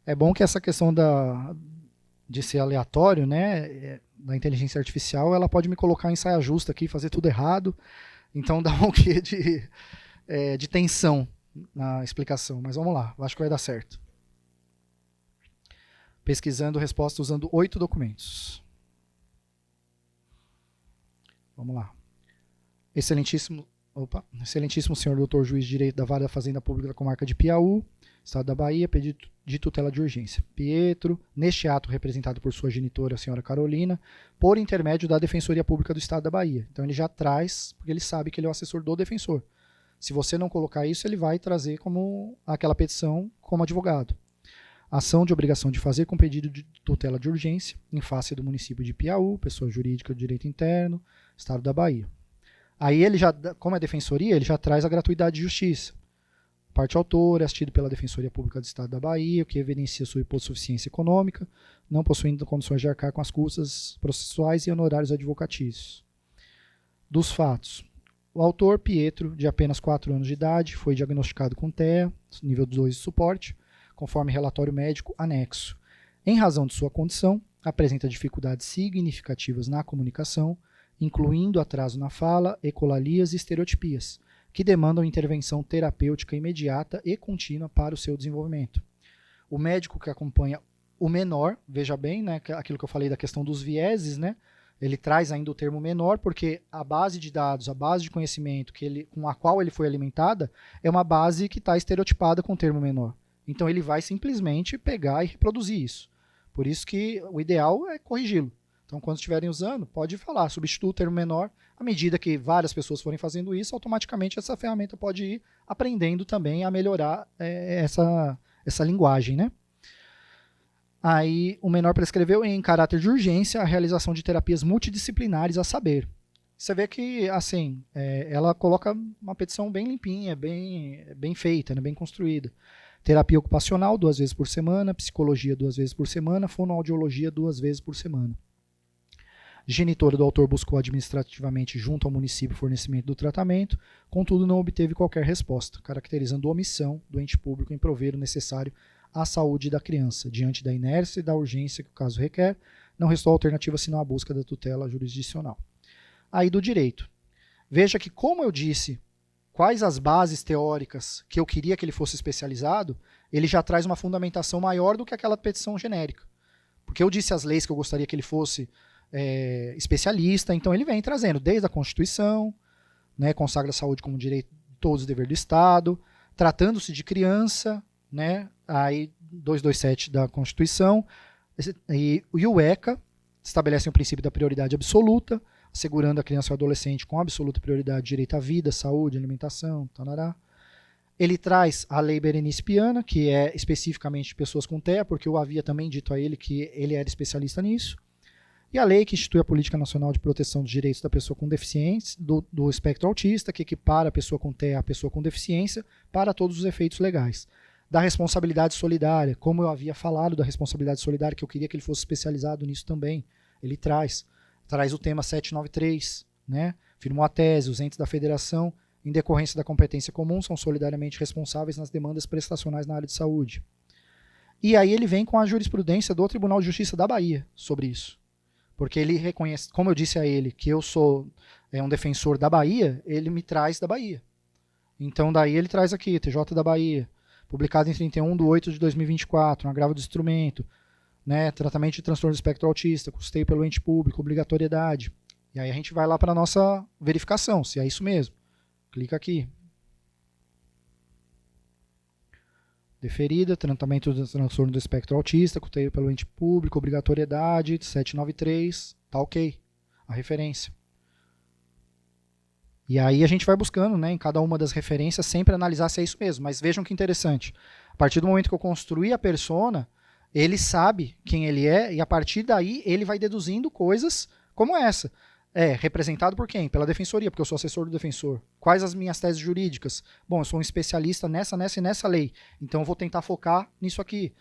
É bom que essa questão de ser aleatório, né, da inteligência artificial, ela pode me colocar em saia justa aqui, fazer tudo errado. Então dá um quê de tensão na explicação. Mas vamos lá, acho que vai dar certo. Pesquisando resposta usando 8 documentos. Vamos lá. Excelentíssimo senhor Dr. Juiz de Direito da Vara da Fazenda Pública da Comarca de Piauí, Estado da Bahia, pedido de tutela de urgência. Pietro, neste ato representado por sua genitora, a senhora Carolina, por intermédio da Defensoria Pública do Estado da Bahia. Então ele já traz, porque ele sabe que ele é o assessor do defensor. Se você não colocar isso, ele vai trazer como aquela petição como advogado. Ação de obrigação de fazer com pedido de tutela de urgência em face do município de Piauí, pessoa jurídica de direito interno, Estado da Bahia. Aí ele já, como é defensoria, ele já traz a gratuidade de justiça. Parte autora, assistido pela Defensoria Pública do Estado da Bahia, o que evidencia sua hipossuficiência econômica, não possuindo condições de arcar com as custas processuais e honorários advocatícios. Dos fatos. O autor, Pietro, de apenas 4 anos de idade, foi diagnosticado com TEA, nível 2 de suporte, conforme relatório médico anexo. Em razão de sua condição, apresenta dificuldades significativas na comunicação, incluindo atraso na fala, ecolalias e estereotipias, que demandam intervenção terapêutica imediata e contínua para o seu desenvolvimento. O médico que acompanha o menor, veja bem, né, aquilo que eu falei da questão dos vieses, né, ele traz ainda o termo menor, porque a base de dados, a base de conhecimento com a qual ele foi alimentada, é uma base que está estereotipada com o termo menor. Então ele vai simplesmente pegar e reproduzir isso. Por isso que o ideal é corrigi-lo. Então, quando estiverem usando, pode falar, substitua o termo menor. À medida que várias pessoas forem fazendo isso, automaticamente essa ferramenta pode ir aprendendo também a melhorar essa linguagem, né? Aí, o menor prescreveu em caráter de urgência a realização de terapias multidisciplinares a saber. Você vê que, assim, ela coloca uma petição bem limpinha, bem feita, né, bem construída. Terapia ocupacional 2 vezes por semana, psicologia 2 vezes por semana, fonoaudiologia 2 vezes por semana. Genitora do autor buscou administrativamente junto ao município o fornecimento do tratamento, contudo não obteve qualquer resposta, caracterizando omissão do ente público em prover o necessário à saúde da criança. Diante da inércia e da urgência que o caso requer, não restou alternativa senão a busca da tutela jurisdicional. Aí do direito. Veja que, como eu disse, quais as bases teóricas que eu queria que ele fosse especializado, ele já traz uma fundamentação maior do que aquela petição genérica. Porque eu disse as leis que eu gostaria que ele fosse especialista, então ele vem trazendo desde a Constituição, né, consagra a saúde como direito de todos, dever do Estado, tratando-se de criança, né, aí 227 da Constituição, e o ECA estabelece o princípio da prioridade absoluta, assegurando a criança e o adolescente com absoluta prioridade direito à vida, saúde, alimentação, tarará. Ele traz a Lei Berenice Piana, que é especificamente de pessoas com TEA, porque eu havia também dito a ele que ele era especialista nisso. E a lei que institui a Política Nacional de Proteção dos Direitos da Pessoa com Deficiência, do espectro autista, que equipara a pessoa com TEA à pessoa com deficiência para todos os efeitos legais. Da responsabilidade solidária, como eu havia falado da responsabilidade solidária, que eu queria que ele fosse especializado nisso também, ele traz o tema 793, né? Firmou a tese, os entes da federação, em decorrência da competência comum, são solidariamente responsáveis nas demandas prestacionais na área de saúde. E aí ele vem com a jurisprudência do Tribunal de Justiça da Bahia sobre isso. Porque ele reconhece, como eu disse a ele, que eu sou um defensor da Bahia, ele me traz da Bahia. Então daí ele traz aqui, TJ da Bahia, publicado em 31/8/2024, um agravo do instrumento, né, tratamento de transtorno do espectro autista, custeio pelo ente público, obrigatoriedade. E aí a gente vai lá para a nossa verificação, se é isso mesmo. Clica aqui. Deferida, tratamento do transtorno do espectro autista, custeio pelo ente público, obrigatoriedade, 793, tá ok, a referência. E aí a gente vai buscando, né, em cada uma das referências, sempre analisar se é isso mesmo. Mas vejam que interessante, a partir do momento que eu construí a persona, ele sabe quem ele é e a partir daí ele vai deduzindo coisas como essa. Representado por quem? Pela defensoria, porque eu sou assessor do defensor. Quais as minhas teses jurídicas? Bom, eu sou um especialista nessa e nessa lei, então eu vou tentar focar nisso aqui.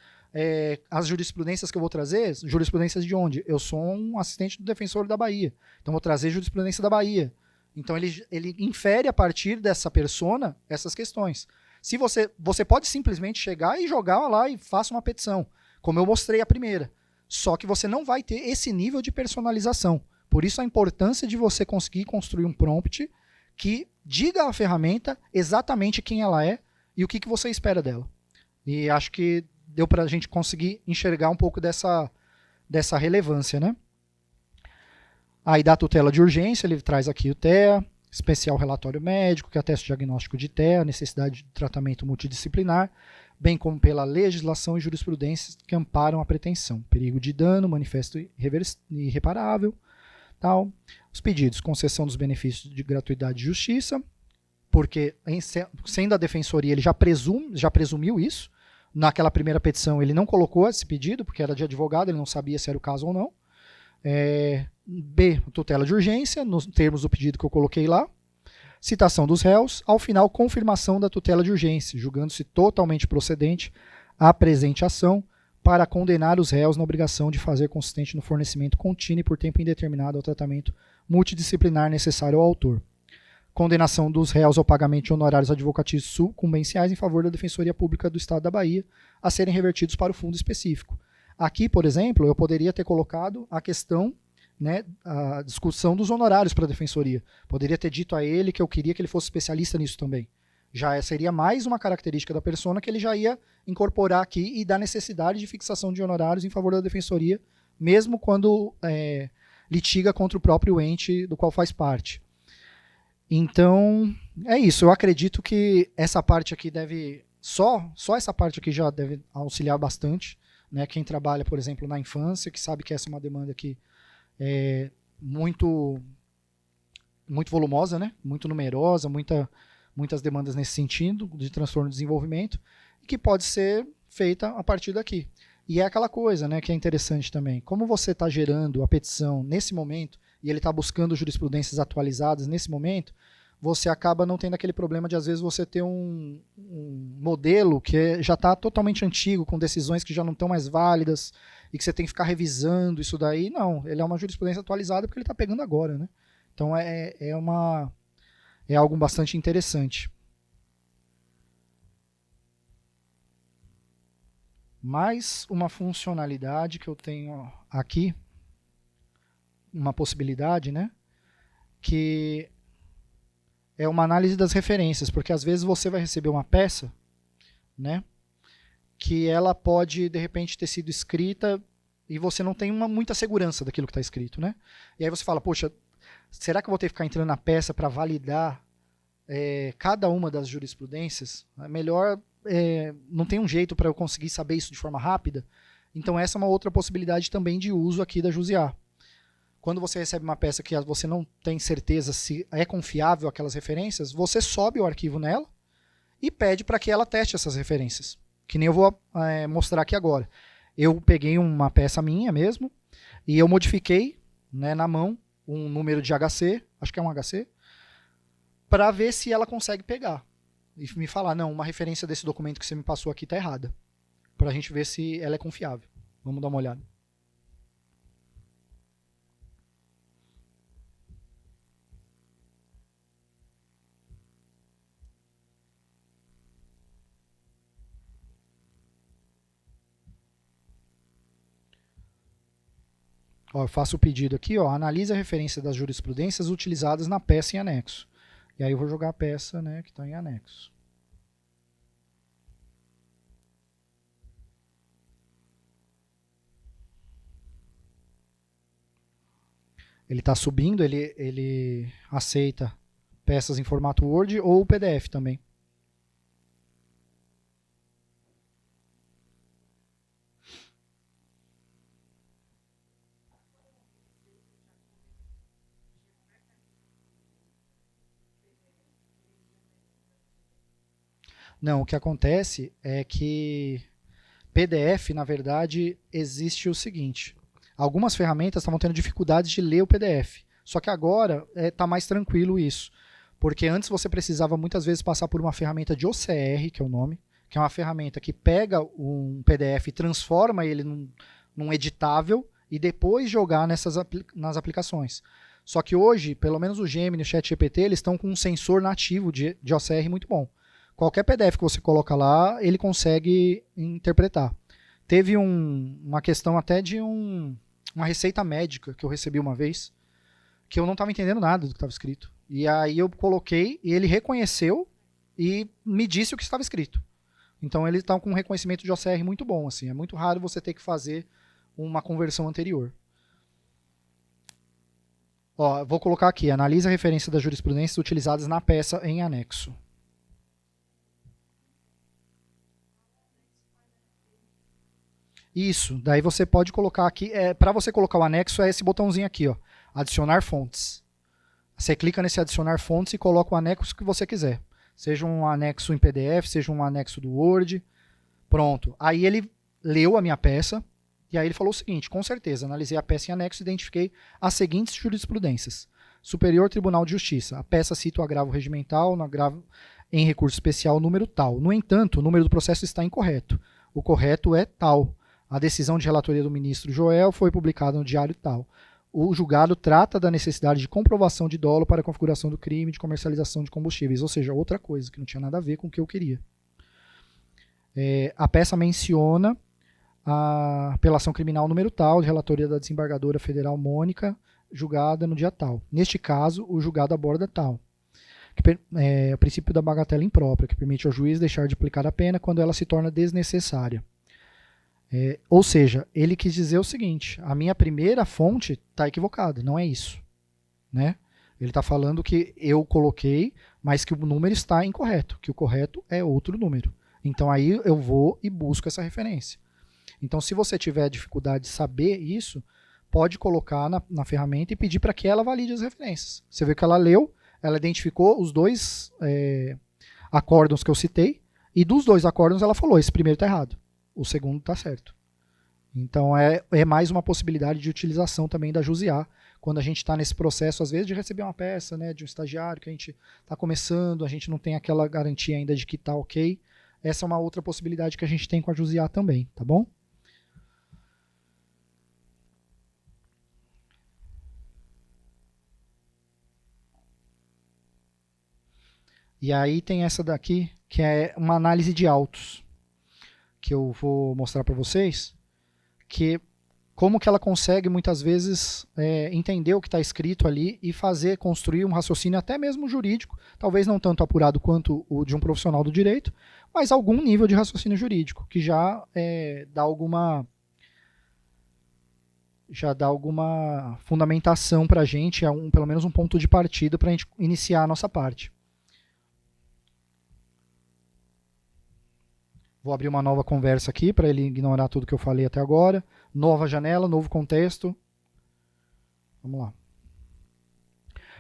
As jurisprudências que eu vou trazer, jurisprudências de onde? Eu sou um assistente do defensor da Bahia, então eu vou trazer jurisprudência da Bahia. Então ele infere a partir dessa persona essas questões. Se você pode simplesmente chegar e jogar lá e faça uma petição, como eu mostrei a primeira, só que você não vai ter esse nível de personalização. Por isso a importância de você conseguir construir um prompt que diga à ferramenta exatamente quem ela é e o que você espera dela. E acho que deu para a gente conseguir enxergar um pouco dessa relevância, né? Aí da tutela de urgência, ele traz aqui o TEA, especial relatório médico, que atesta o diagnóstico de TEA, necessidade de tratamento multidisciplinar, bem como pela legislação e jurisprudências que amparam a pretensão, perigo de dano, manifesto irreparável, tal. Os pedidos, concessão dos benefícios de gratuidade de justiça, porque sendo a defensoria ele já presumiu isso, naquela primeira petição ele não colocou esse pedido, porque era de advogado, ele não sabia se era o caso ou não. B, tutela de urgência, nos termos do pedido que eu coloquei lá. Citação dos réus, ao final confirmação da tutela de urgência, julgando-se totalmente procedente a presente ação para condenar os réus na obrigação de fazer consistente no fornecimento contínuo e por tempo indeterminado ao tratamento multidisciplinar necessário ao autor. Condenação dos réus ao pagamento de honorários advocatícios sucumbenciais em favor da Defensoria Pública do Estado da Bahia a serem revertidos para o fundo específico. Aqui, por exemplo, eu poderia ter colocado a questão, né, a discussão dos honorários para a Defensoria. Poderia ter dito a ele que eu queria que ele fosse especialista nisso também. Já seria mais uma característica da persona que ele já ia incorporar aqui e da necessidade de fixação de honorários em favor da Defensoria, mesmo quando litiga contra o próprio ente do qual faz parte. Então, é isso. Eu acredito que essa parte aqui deve... Só essa parte aqui já deve auxiliar bastante, né? Quem trabalha, por exemplo, na infância, que sabe que essa é uma demanda que é muito volumosa, né? Muito numerosa, muitas demandas nesse sentido, de transtorno de desenvolvimento, que pode ser feita a partir daqui. E é aquela coisa, né, que é interessante também. Como você está gerando a petição nesse momento, e ele está buscando jurisprudências atualizadas nesse momento, você acaba não tendo aquele problema de, às vezes, você ter um modelo que já está totalmente antigo, com decisões que já não estão mais válidas, e que você tem que ficar revisando isso daí. Não, ele é uma jurisprudência atualizada porque ele está pegando agora, né? Então é algo bastante interessante. Mais uma funcionalidade que eu tenho aqui, uma possibilidade, né? Que é uma análise das referências, porque às vezes você vai receber uma peça, né? Que ela pode, de repente, ter sido escrita e você não tem muita segurança daquilo que está escrito, né? E aí você fala, poxa, será que eu vou ter que ficar entrando na peça para validar cada uma das jurisprudências? É melhor, não tem um jeito para eu conseguir saber isso de forma rápida? Então essa é uma outra possibilidade também de uso aqui da JUSIA. Quando você recebe uma peça que você não tem certeza se é confiável aquelas referências, você sobe o arquivo nela e pede para que ela teste essas referências, que nem eu vou mostrar aqui agora. Eu peguei uma peça minha mesmo e eu modifiquei, né, na mão um número de HC, acho que é um HC, para ver se ela consegue pegar e me falar, não, uma referência desse documento que você me passou aqui está errada, para a gente ver se ela é confiável. Vamos dar uma olhada. Ó, eu faço o pedido aqui, ó, analisa a referência das jurisprudências utilizadas na peça em anexo. E aí eu vou jogar a peça, né, que está em anexo. Ele está subindo, ele aceita peças em formato Word ou PDF também. Não, o que acontece é que PDF, na verdade, existe o seguinte. Algumas ferramentas estavam tendo dificuldades de ler o PDF. Só que agora está mais tranquilo isso. Porque antes você precisava muitas vezes passar por uma ferramenta de OCR, que é o nome, que é uma ferramenta que pega um PDF e transforma ele num editável e depois jogar nas aplicações. Só que hoje, pelo menos o Gemini e o ChatGPT, eles estão com um sensor nativo de OCR muito bom. Qualquer PDF que você coloca lá, ele consegue interpretar. Teve uma questão até de uma receita médica que eu recebi uma vez, que eu não estava entendendo nada do que estava escrito. E aí eu coloquei e ele reconheceu e me disse o que estava escrito. Então ele está com um reconhecimento de OCR muito bom. Assim, é muito raro você ter que fazer uma conversão anterior. Ó, vou colocar aqui, analisa a referência das jurisprudências utilizadas na peça em anexo. Isso, daí você pode colocar aqui, para você colocar o anexo é esse botãozinho aqui, ó, adicionar fontes. Você clica nesse adicionar fontes e coloca o anexo que você quiser. Seja um anexo em PDF, seja um anexo do Word. Pronto. Aí ele leu a minha peça e aí ele falou o seguinte, com certeza, analisei a peça em anexo e identifiquei as seguintes jurisprudências. Superior Tribunal de Justiça. A peça cita o agravo regimental no agravo em recurso especial número tal. No entanto, o número do processo está incorreto. O correto é tal. A decisão de relatoria do ministro Joel foi publicada no diário tal. O julgado trata da necessidade de comprovação de dolo para a configuração do crime de comercialização de combustíveis, ou seja, outra coisa que não tinha nada a ver com o que eu queria. A peça menciona a apelação criminal número tal, de relatoria da desembargadora federal Mônica, julgada no dia tal. Neste caso, o julgado aborda tal. O princípio da bagatela imprópria, que permite ao juiz deixar de aplicar a pena quando ela se torna desnecessária. Ou seja, ele quis dizer o seguinte, a minha primeira fonte está equivocada, não é isso. Né? Ele está falando que eu coloquei, mas que o número está incorreto, que o correto é outro número. Então aí eu vou e busco essa referência. Então se você tiver dificuldade de saber isso, pode colocar na ferramenta e pedir para que ela valide as referências. Você vê que ela leu, ela identificou os dois acórdãos que eu citei, e dos dois acórdãos ela falou, esse primeiro está errado. O segundo está certo. Então é mais uma possibilidade de utilização também da JUSIA, quando a gente está nesse processo, às vezes, de receber uma peça, né, de um estagiário que a gente está começando, a gente não tem aquela garantia ainda de que está ok. Essa é uma outra possibilidade que a gente tem com a JUSIA também, tá bom? E aí tem essa daqui, que é uma análise de autos, que eu vou mostrar para vocês, que como que ela consegue, muitas vezes, entender o que está escrito ali e construir um raciocínio até mesmo jurídico, talvez não tanto apurado quanto o de um profissional do direito, mas algum nível de raciocínio jurídico, que já dá alguma fundamentação para a gente, pelo menos um ponto de partida para a gente iniciar a nossa parte. Vou abrir uma nova conversa aqui para ele ignorar tudo que eu falei até agora. Nova janela, novo contexto. Vamos lá.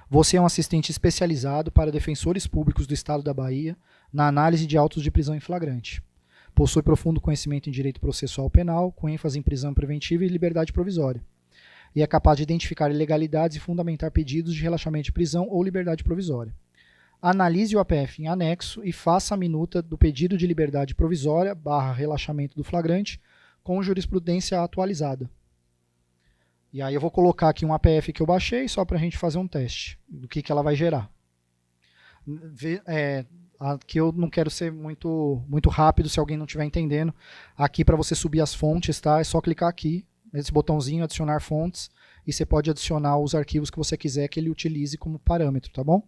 Você é um assistente especializado para defensores públicos do Estado da Bahia na análise de autos de prisão em flagrante. Possui profundo conhecimento em direito processual penal, com ênfase em prisão preventiva e liberdade provisória. E é capaz de identificar ilegalidades e fundamentar pedidos de relaxamento de prisão ou liberdade provisória. Analise o APF em anexo e faça a minuta do pedido de liberdade provisória / relaxamento do flagrante com jurisprudência atualizada. E aí eu vou colocar aqui um APF que eu baixei só para a gente fazer um teste do que ela vai gerar. Aqui eu não quero ser muito rápido se alguém não estiver entendendo. Aqui para você subir as fontes, tá? É só clicar aqui, nesse botãozinho adicionar fontes, e você pode adicionar os arquivos que você quiser que ele utilize como parâmetro, tá bom?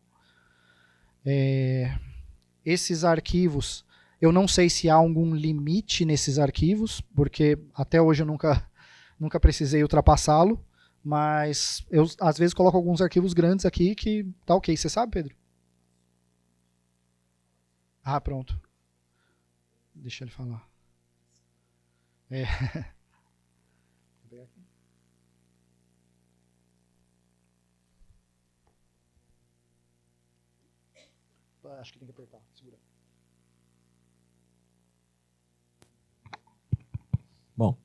Esses arquivos, eu não sei se há algum limite nesses arquivos, porque até hoje eu nunca precisei ultrapassá-lo, mas eu às vezes coloco alguns arquivos grandes aqui que tá ok. Você sabe, Pedro? Ah, pronto. Deixa ele falar. Acho que tem que apertar. Segura. Bom,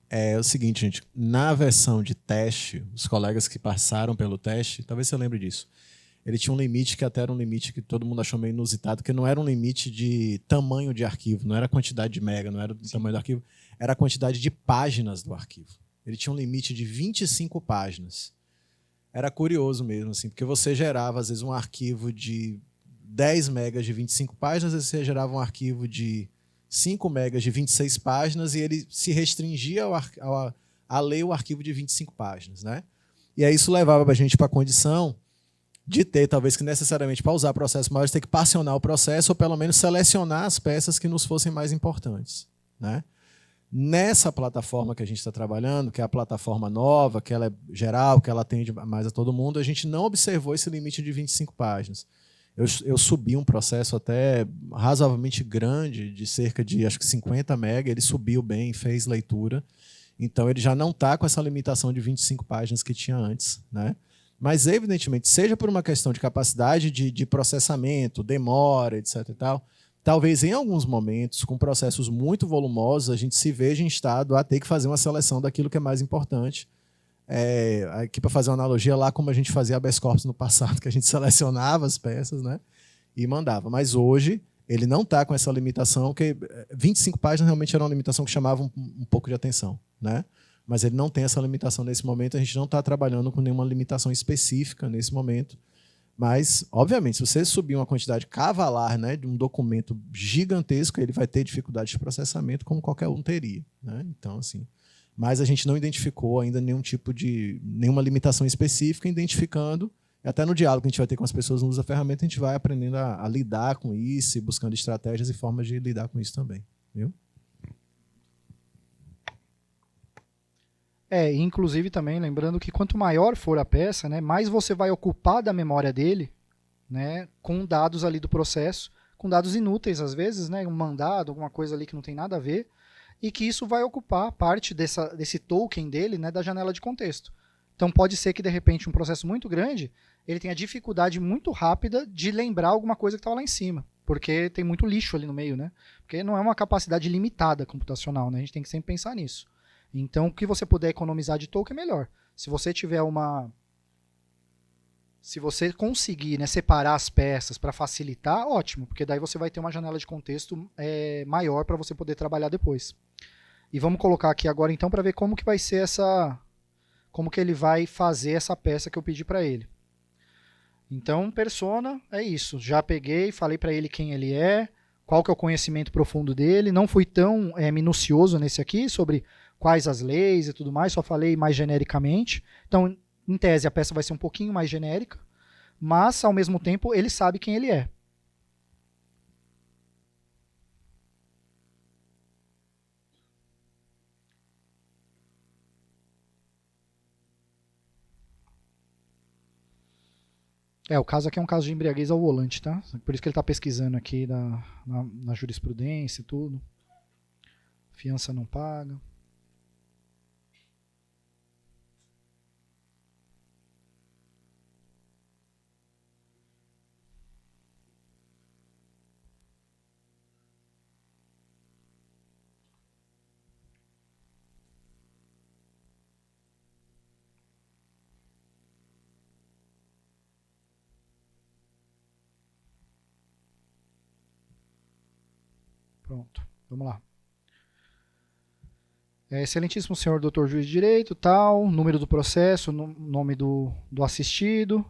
é o seguinte, gente. Na versão de teste, os colegas que passaram pelo teste, talvez você lembre disso, ele tinha um limite que até era um limite que todo mundo achou meio inusitado, que não era um limite de tamanho de arquivo, não era a quantidade de mega, não era o tamanho do arquivo, era a quantidade de páginas do arquivo. Ele tinha um limite de 25 páginas. Era curioso mesmo, assim, porque você gerava, às vezes, um arquivo de 10 megas de 25 páginas, às vezes você gerava um arquivo de 5 megas de 26 páginas e ele se restringia a ler o arquivo de 25 páginas, né? E aí isso levava a gente para a condição de ter, talvez que necessariamente para usar processos maiores, ter que particionar o processo ou pelo menos selecionar as peças que nos fossem mais importantes, né? Nessa plataforma que a gente está trabalhando, que é a plataforma nova, que ela é geral, que ela atende mais a todo mundo, a gente não observou esse limite de 25 páginas. Eu subi um processo até razoavelmente grande, de cerca de, acho que 50 mega, ele subiu bem, fez leitura. Então, ele já não está com essa limitação de 25 páginas que tinha antes, né? Mas, evidentemente, seja por uma questão de capacidade de processamento, demora, etc. e tal, talvez em alguns momentos, com processos muito volumosos, a gente se veja em estado a ter que fazer uma seleção daquilo que é mais importante. Aqui para fazer uma analogia lá como a gente fazia habeas corpus no passado, que a gente selecionava as peças, né, e mandava. Mas hoje ele não está com essa limitação, que 25 páginas realmente era uma limitação que chamava um pouco de atenção, né? Mas ele não tem essa limitação nesse momento, a gente não está trabalhando com nenhuma limitação específica nesse momento. Mas, obviamente, se você subir uma quantidade cavalar, né, de um documento gigantesco, ele vai ter dificuldade de processamento como qualquer um teria, né? Então, assim, mas a gente não identificou ainda nenhuma limitação específica, identificando, até no diálogo que a gente vai ter com as pessoas no uso da ferramenta, a gente vai aprendendo a lidar com isso e buscando estratégias e formas de lidar com isso também. Viu? Inclusive também lembrando que quanto maior for a peça, né, mais você vai ocupar da memória dele, né, com dados ali do processo, com dados inúteis às vezes, né, um mandado, alguma coisa ali que não tem nada a ver, e que isso vai ocupar parte desse token dele, né, da janela de contexto. Então pode ser que, de repente, um processo muito grande, ele tenha dificuldade muito rápida de lembrar alguma coisa que estava lá em cima, porque tem muito lixo ali no meio, né? Porque não é uma capacidade limitada computacional, né? A gente tem que sempre pensar nisso. Então, o que você puder economizar de token é melhor. Se você tiver Se você conseguir, né, separar as peças para facilitar, ótimo, porque daí você vai ter uma janela de contexto maior para você poder trabalhar depois. E vamos colocar aqui agora então para ver como que vai ser como que ele vai fazer essa peça que eu pedi para ele. Então, persona é isso. Já peguei, falei para ele quem ele é, qual que é o conhecimento profundo dele. Não fui tão minucioso nesse aqui sobre quais as leis e tudo mais, só falei mais genericamente. Então, em tese, a peça vai ser um pouquinho mais genérica, mas, ao mesmo tempo, ele sabe quem ele é. O caso aqui é um caso de embriaguez ao volante, tá? Por isso que ele está pesquisando aqui na jurisprudência e tudo. Fiança não paga. Pronto, vamos lá. Excelentíssimo senhor doutor juiz de direito, tal, número do processo, nome do assistido,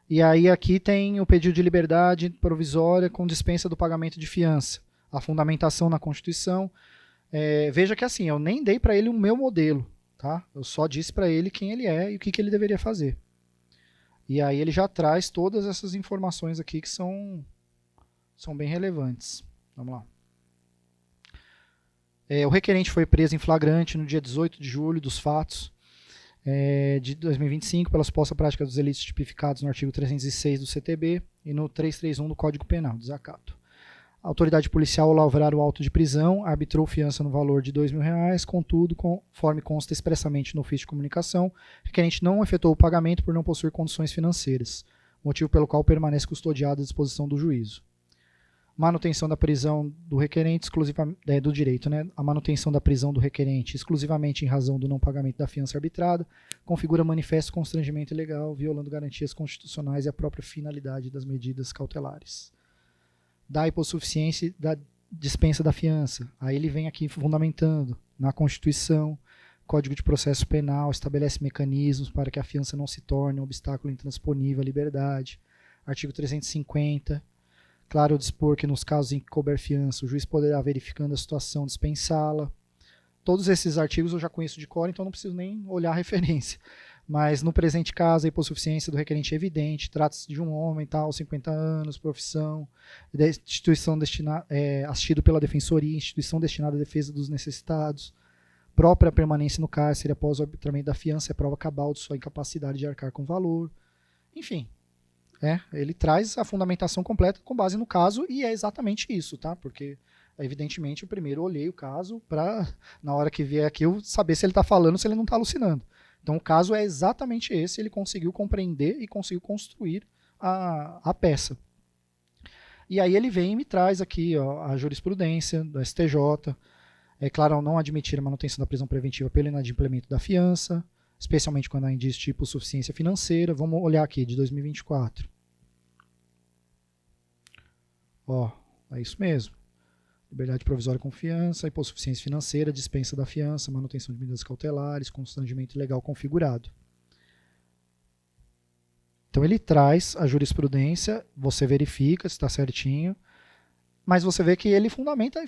e aí aqui tem o pedido de liberdade provisória com dispensa do pagamento de fiança, a fundamentação na Constituição. Veja que assim, eu nem dei para ele o meu modelo, tá? Eu só disse para ele quem ele é e o que ele deveria fazer. E aí ele já traz todas essas informações aqui que são bem relevantes. Vamos lá. O requerente foi preso em flagrante no dia 18 de julho dos fatos de 2025 pela suposta prática dos delitos tipificados no artigo 306 do CTB e no 331 do Código Penal, desacato. A autoridade policial, ao lavrar o auto de prisão, arbitrou fiança no valor de R$2.000, contudo, conforme consta expressamente no ofício de comunicação, o requerente não efetuou o pagamento por não possuir condições financeiras, motivo pelo qual permanece custodiado à disposição do juízo. Manutenção da prisão do requerente exclusivamente do direito, né? A manutenção da prisão do requerente exclusivamente em razão do não pagamento da fiança arbitrada configura manifesto constrangimento ilegal, violando garantias constitucionais e a própria finalidade das medidas cautelares. Da hipossuficiência da dispensa da fiança. Aí ele vem aqui fundamentando na Constituição, Código de Processo Penal estabelece mecanismos para que a fiança não se torne um obstáculo intransponível à liberdade. Artigo 350. Claro, ao dispor que nos casos em que couber fiança, o juiz poderá, verificando a situação, dispensá-la. Todos esses artigos eu já conheço de cor, então não preciso nem olhar a referência. Mas no presente caso, a hipossuficiência do requerente é evidente, trata-se de um homem, 50 anos, profissão, instituição assistido pela defensoria, instituição destinada à defesa dos necessitados, própria permanência no cárcere após o arbitramento da fiança é prova cabal de sua incapacidade de arcar com valor. Enfim. Ele traz a fundamentação completa com base no caso e é exatamente isso, tá? Porque, evidentemente, eu primeiro olhei o caso para, na hora que vier aqui, eu saber se ele está falando, se ele não está alucinando. Então, o caso é exatamente esse, ele conseguiu compreender e conseguiu construir a peça. E aí ele vem e me traz aqui a jurisprudência do STJ, é claro, ao não admitir a manutenção da prisão preventiva pelo inadimplemento da fiança, especialmente quando há indício de hipossuficiência financeira. Vamos olhar aqui, de 2024. É isso mesmo. Liberdade provisória com fiança, hipossuficiência financeira, dispensa da fiança, manutenção de medidas cautelares, constrangimento ilegal configurado. Então ele traz a jurisprudência, você verifica se está certinho, mas você vê que ele fundamenta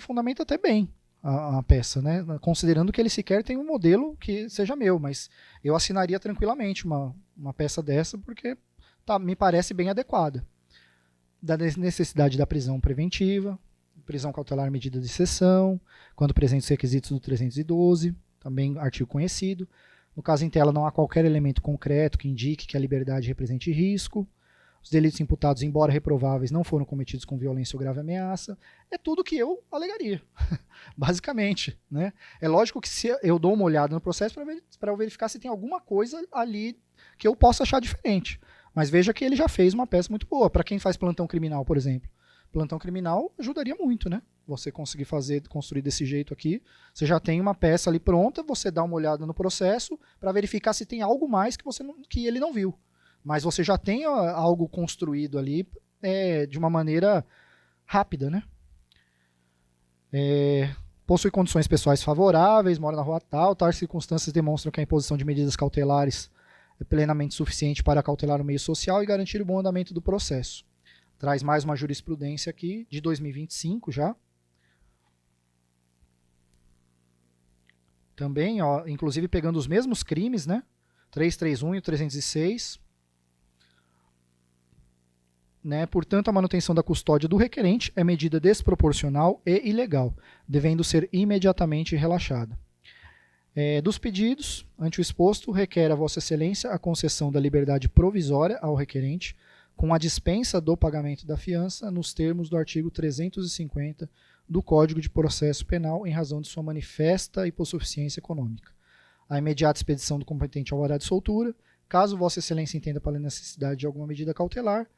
até bem a peça, né? Considerando que ele sequer tem um modelo que seja meu, mas eu assinaria tranquilamente uma peça dessa porque me parece bem adequada. Da necessidade da prisão preventiva, prisão cautelar medida de exceção, quando presentes os requisitos do 312, também artigo conhecido. No caso em tela não há qualquer elemento concreto que indique que a liberdade represente risco. Os delitos imputados, embora reprováveis, não foram cometidos com violência ou grave ameaça. É tudo que eu alegaria, basicamente. Né? É lógico que se eu dou uma olhada no processo para verificar se tem alguma coisa ali que eu possa achar diferente. Mas veja que ele já fez uma peça muito boa. Para quem faz plantão criminal, por exemplo. Plantão criminal ajudaria muito, né? Você conseguir construir desse jeito aqui. Você já tem uma peça ali pronta, você dá uma olhada no processo para verificar se tem algo mais que ele não viu. Mas você já tem algo construído ali de uma maneira rápida, né? Possui condições pessoais favoráveis, mora na rua tal, tais circunstâncias demonstram que a imposição de medidas cautelares é plenamente suficiente para cautelar o meio social e garantir o bom andamento do processo. Traz mais uma jurisprudência aqui, de 2025 já. Também, ó, inclusive pegando os mesmos crimes, né? 331 e o 306. Né? Portanto, a manutenção da custódia do requerente é medida desproporcional e ilegal, devendo ser imediatamente relaxada. Dos pedidos, ante o exposto, requer a Vossa Excelência a concessão da liberdade provisória ao requerente, com a dispensa do pagamento da fiança, nos termos do artigo 350 do Código de Processo Penal, em razão de sua manifesta hipossuficiência econômica. A imediata expedição do competente alvará de soltura, caso Vossa Excelência entenda pela necessidade de alguma medida cautelar,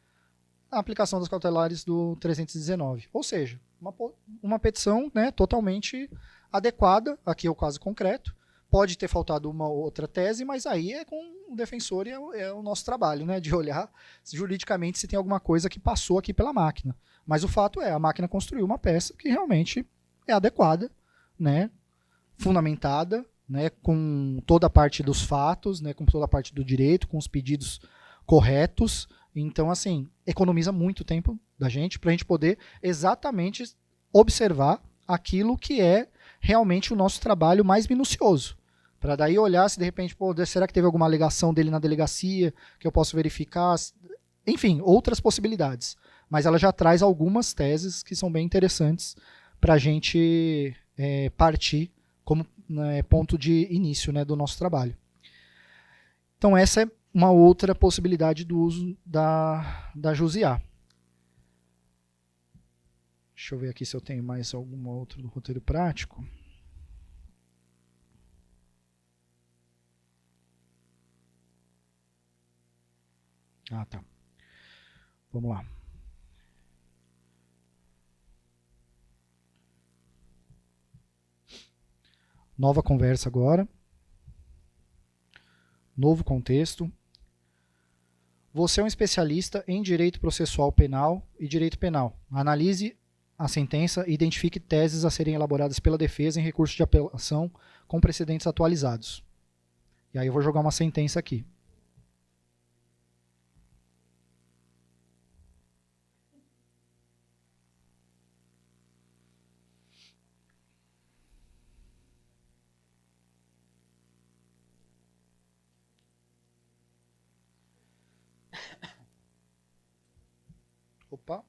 a aplicação das cautelares do 319. Ou seja, uma petição, né, totalmente adequada, aqui é o caso concreto. Pode ter faltado uma outra tese, mas aí é com o defensor e é o nosso trabalho, né, de olhar juridicamente se tem alguma coisa que passou aqui pela máquina. Mas o fato é, a máquina construiu uma peça que realmente é adequada, né, fundamentada, né, com toda a parte dos fatos, né, com toda a parte do direito, com os pedidos corretos. Então, assim, economiza muito tempo da gente para a gente poder exatamente observar aquilo que é realmente o nosso trabalho mais minucioso. Para daí olhar se de repente, será que teve alguma alegação dele na delegacia que eu posso verificar? Enfim, outras possibilidades. Mas ela já traz algumas teses que são bem interessantes para a gente partir como ponto de início, né, do nosso trabalho. Então, essa é uma outra possibilidade do uso da JUSIA. Deixa eu ver aqui se eu tenho mais algum outro do roteiro prático. Ah, tá. Vamos lá. Nova conversa agora. Novo contexto. Você é um especialista em direito processual penal e direito penal. Analise a sentença e identifique teses a serem elaboradas pela defesa em recurso de apelação com precedentes atualizados. E aí eu vou jogar uma sentença aqui. Opa.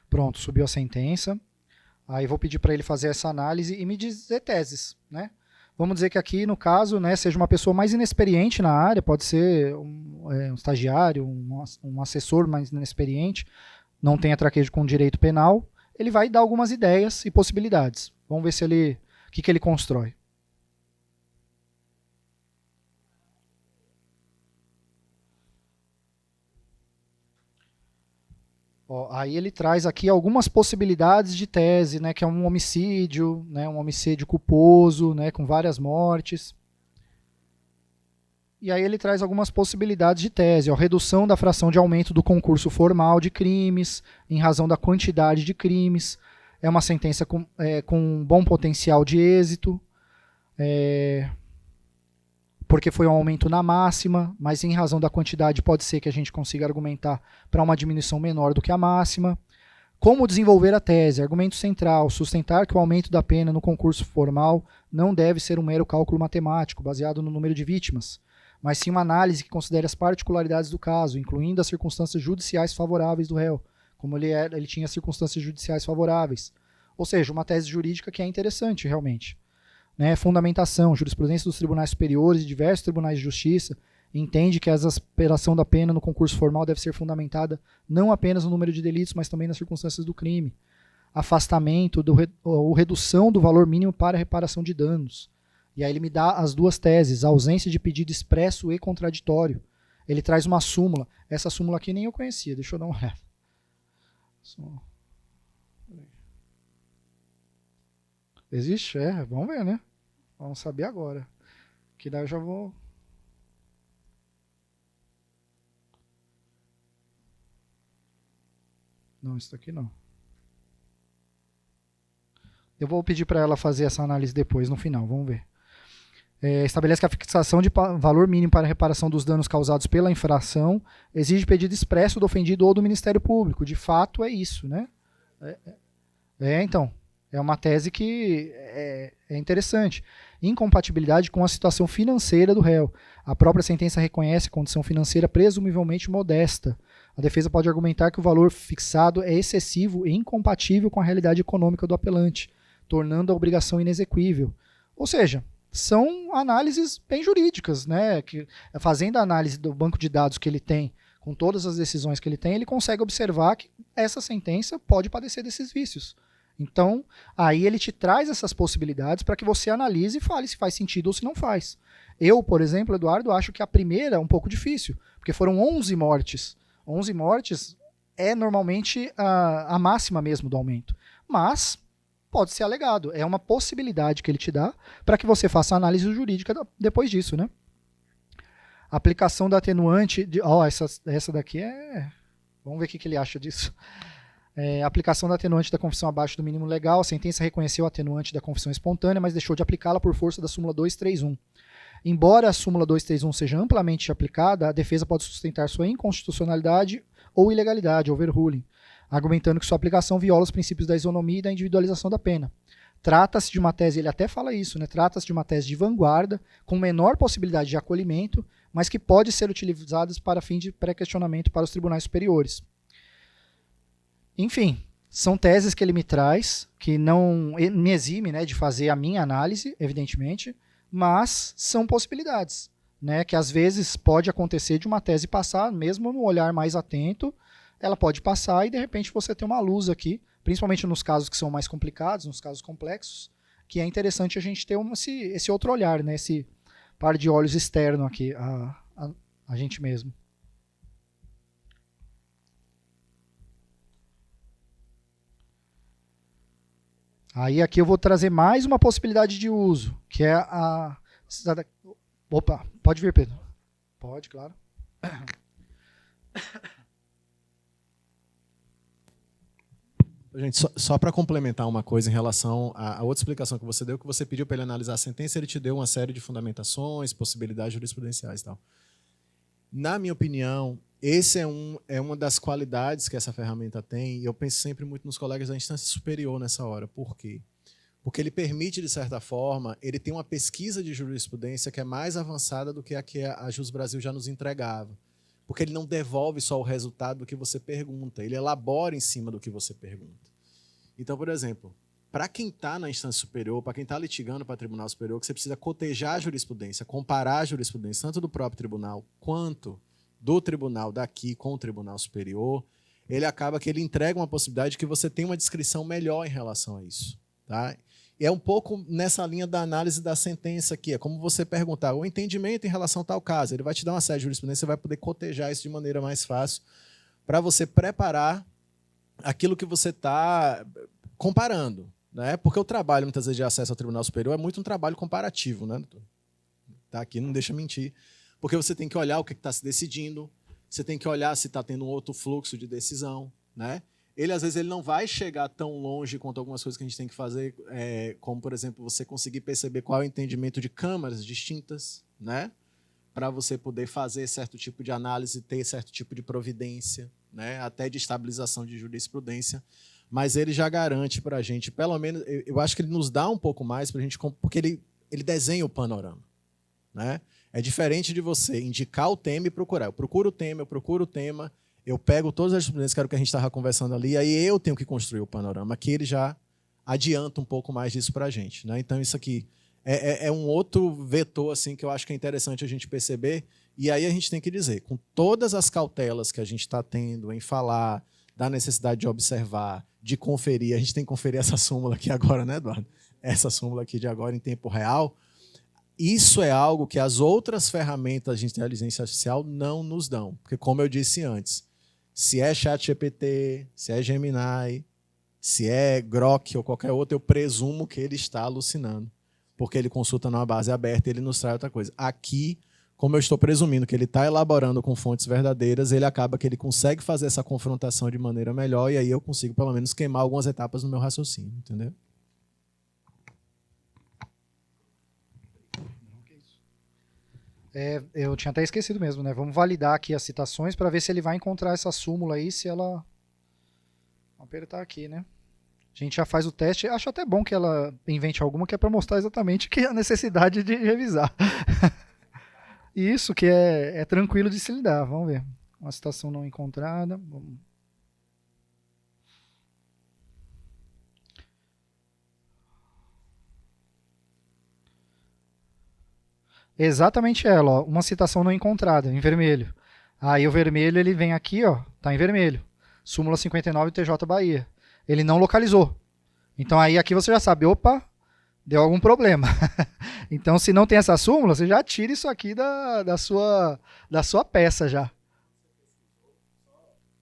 Pronto, subiu a sentença. Aí vou pedir para ele fazer essa análise e me dizer teses, né? Vamos dizer que aqui, no caso, né, seja uma pessoa mais inexperiente na área, pode ser um estagiário, um assessor mais inexperiente, não tenha traquejo com direito penal, ele vai dar algumas ideias e possibilidades. Vamos ver se o que ele constrói. Ó, aí ele traz aqui algumas possibilidades de tese, né, que é um homicídio culposo, né, com várias mortes. E aí ele traz algumas possibilidades de tese, ó, redução da fração de aumento do concurso formal de crimes, em razão da quantidade de crimes. É uma sentença com um bom potencial de êxito, porque foi um aumento na máxima, mas em razão da quantidade pode ser que a gente consiga argumentar para uma diminuição menor do que a máxima. Como desenvolver a tese? Argumento central, sustentar que o aumento da pena no concurso formal não deve ser um mero cálculo matemático, baseado no número de vítimas, mas sim uma análise que considere as particularidades do caso, incluindo as circunstâncias judiciais favoráveis do réu, como ele tinha circunstâncias judiciais favoráveis. Ou seja, uma tese jurídica que é interessante, realmente. né, fundamentação, jurisprudência dos tribunais superiores e diversos tribunais de justiça entende que a exasperação da pena no concurso formal deve ser fundamentada não apenas no número de delitos, mas também nas circunstâncias do crime. Afastamento ou redução do valor mínimo para reparação de danos. E aí ele me dá as duas teses, a ausência de pedido expresso e contraditório. Ele traz uma súmula. Essa súmula aqui nem eu conhecia, deixa eu dar uma olhada. Existe? Vamos ver, né? Vamos saber agora. Que daí eu já vou... Não, isso aqui não. Eu vou pedir para ela fazer essa análise depois, no final, vamos ver. Estabelece que a fixação de valor mínimo para a reparação dos danos causados pela infração exige pedido expresso do ofendido ou do Ministério Público. De fato, é isso, né? Então, é uma tese que é interessante. Incompatibilidade com a situação financeira do réu. A própria sentença reconhece a condição financeira presumivelmente modesta. A defesa pode argumentar que o valor fixado é excessivo e incompatível com a realidade econômica do apelante, tornando a obrigação inexequível. Ou seja, são análises bem jurídicas, né? Que, fazendo a análise do banco de dados que ele tem, com todas as decisões que ele tem, ele consegue observar que essa sentença pode padecer desses vícios. Então, aí ele te traz essas possibilidades para que você analise e fale se faz sentido ou se não faz. Eu, por exemplo, Eduardo, acho que a primeira é um pouco difícil, porque foram 11 mortes. 11 mortes é normalmente a máxima mesmo do aumento. Mas pode ser alegado. É uma possibilidade que ele te dá para que você faça a análise jurídica depois disso, né? Aplicação da atenuante... essa daqui é... Vamos ver o que ele acha disso. Aplicação da atenuante da confissão abaixo do mínimo legal. A sentença reconheceu a atenuante da confissão espontânea, mas deixou de aplicá-la por força da súmula 231. Embora a súmula 231 seja amplamente aplicada, a defesa pode sustentar sua inconstitucionalidade ou ilegalidade, overruling, argumentando que sua aplicação viola os princípios da isonomia e da individualização da pena. Trata-se de uma tese, ele até fala isso, né? Trata-se de uma tese de vanguarda, com menor possibilidade de acolhimento, mas que pode ser utilizada para fim de pré-questionamento para os tribunais superiores. Enfim, são teses que ele me traz, que não me exime, né, de fazer a minha análise, evidentemente, mas são possibilidades, né, que às vezes pode acontecer de uma tese passar, mesmo no olhar mais atento, ela pode passar e de repente você tem uma luz aqui, principalmente nos casos que são mais complicados, nos casos complexos, que é interessante a gente ter esse outro olhar, né, esse par de olhos externo aqui, a gente mesmo. Aí aqui eu vou trazer mais uma possibilidade de uso, que é a... Opa, pode vir, Pedro. Pode, claro. Gente, só para complementar uma coisa em relação à outra explicação que você deu, que você pediu para ele analisar a sentença, ele te deu uma série de fundamentações, possibilidades jurisprudenciais e tal. Na minha opinião, esse é uma das qualidades que essa ferramenta tem, e eu penso sempre muito nos colegas da instância superior nessa hora. Por quê? Porque ele permite, de certa forma, ele tem uma pesquisa de jurisprudência que é mais avançada do que a Jus Brasil já nos entregava. Porque ele não devolve só o resultado do que você pergunta, ele elabora em cima do que você pergunta. Então, por exemplo, para quem está na instância superior, para quem está litigando para o Tribunal Superior, que você precisa cotejar a jurisprudência, comparar a jurisprudência, tanto do próprio tribunal quanto do tribunal daqui com o Tribunal Superior, ele acaba que ele entrega uma possibilidade de que você tenha uma descrição melhor em relação a isso. Tá? E é um pouco nessa linha da análise da sentença aqui, é como você perguntar o entendimento em relação a tal caso, ele vai te dar uma série de jurisprudência, você vai poder cotejar isso de maneira mais fácil para você preparar aquilo que você está comparando. Né? Porque o trabalho, muitas vezes, de acesso ao Tribunal Superior é muito um trabalho comparativo. Né, doutor? Tá aqui, não deixa mentir. Porque você tem que olhar o que está se decidindo, você tem que olhar se está tendo um outro fluxo de decisão. Né? Ele, às vezes, ele não vai chegar tão longe quanto algumas coisas que a gente tem que fazer, como, por exemplo, você conseguir perceber qual é o entendimento de câmaras distintas, né? Para você poder fazer certo tipo de análise, ter certo tipo de providência, né? Até de estabilização de jurisprudência. Mas ele já garante para a gente, pelo menos, eu acho que ele nos dá um pouco mais para a gente, porque ele desenha o panorama. Né? É diferente de você indicar o tema e procurar. Eu procuro o tema, eu pego todas as jurisprudências, que era o que a gente estava conversando ali, aí eu tenho que construir o panorama, que ele já adianta um pouco mais disso para a gente. Né? Então, isso aqui É um outro vetor assim, que eu acho que é interessante a gente perceber. E aí a gente tem que dizer, com todas as cautelas que a gente está tendo em falar, da necessidade de observar, de conferir, a gente tem que conferir essa súmula aqui agora, né, Eduardo? Essa súmula aqui de agora em tempo real. Isso é algo que as outras ferramentas de inteligência artificial não nos dão. Porque, como eu disse antes, se é ChatGPT, se é Gemini, se é Grok ou qualquer outro, eu presumo que ele está alucinando. Porque ele consulta numa base aberta e ele nos traz outra coisa. Aqui, como eu estou presumindo que ele está elaborando com fontes verdadeiras, ele acaba que ele consegue fazer essa confrontação de maneira melhor e aí eu consigo, pelo menos, queimar algumas etapas no meu raciocínio, entendeu? Eu tinha até esquecido mesmo, né? Vamos validar aqui as citações para ver se ele vai encontrar essa súmula aí, se ela... Vou apertar aqui, né? A gente já faz o teste. Acho até bom que ela invente alguma que é para mostrar exatamente que é a necessidade de revisar. Isso que é tranquilo de se lidar. Vamos ver. Uma citação não encontrada. Vamos... Exatamente ela, ó, uma citação não encontrada, em vermelho. Aí o vermelho ele vem aqui, ó, tá em vermelho. Súmula 59 do TJ Bahia. Ele não localizou. Então aí aqui você já sabe, opa, deu algum problema. Então se não tem essa súmula, você já tira isso aqui da sua peça já.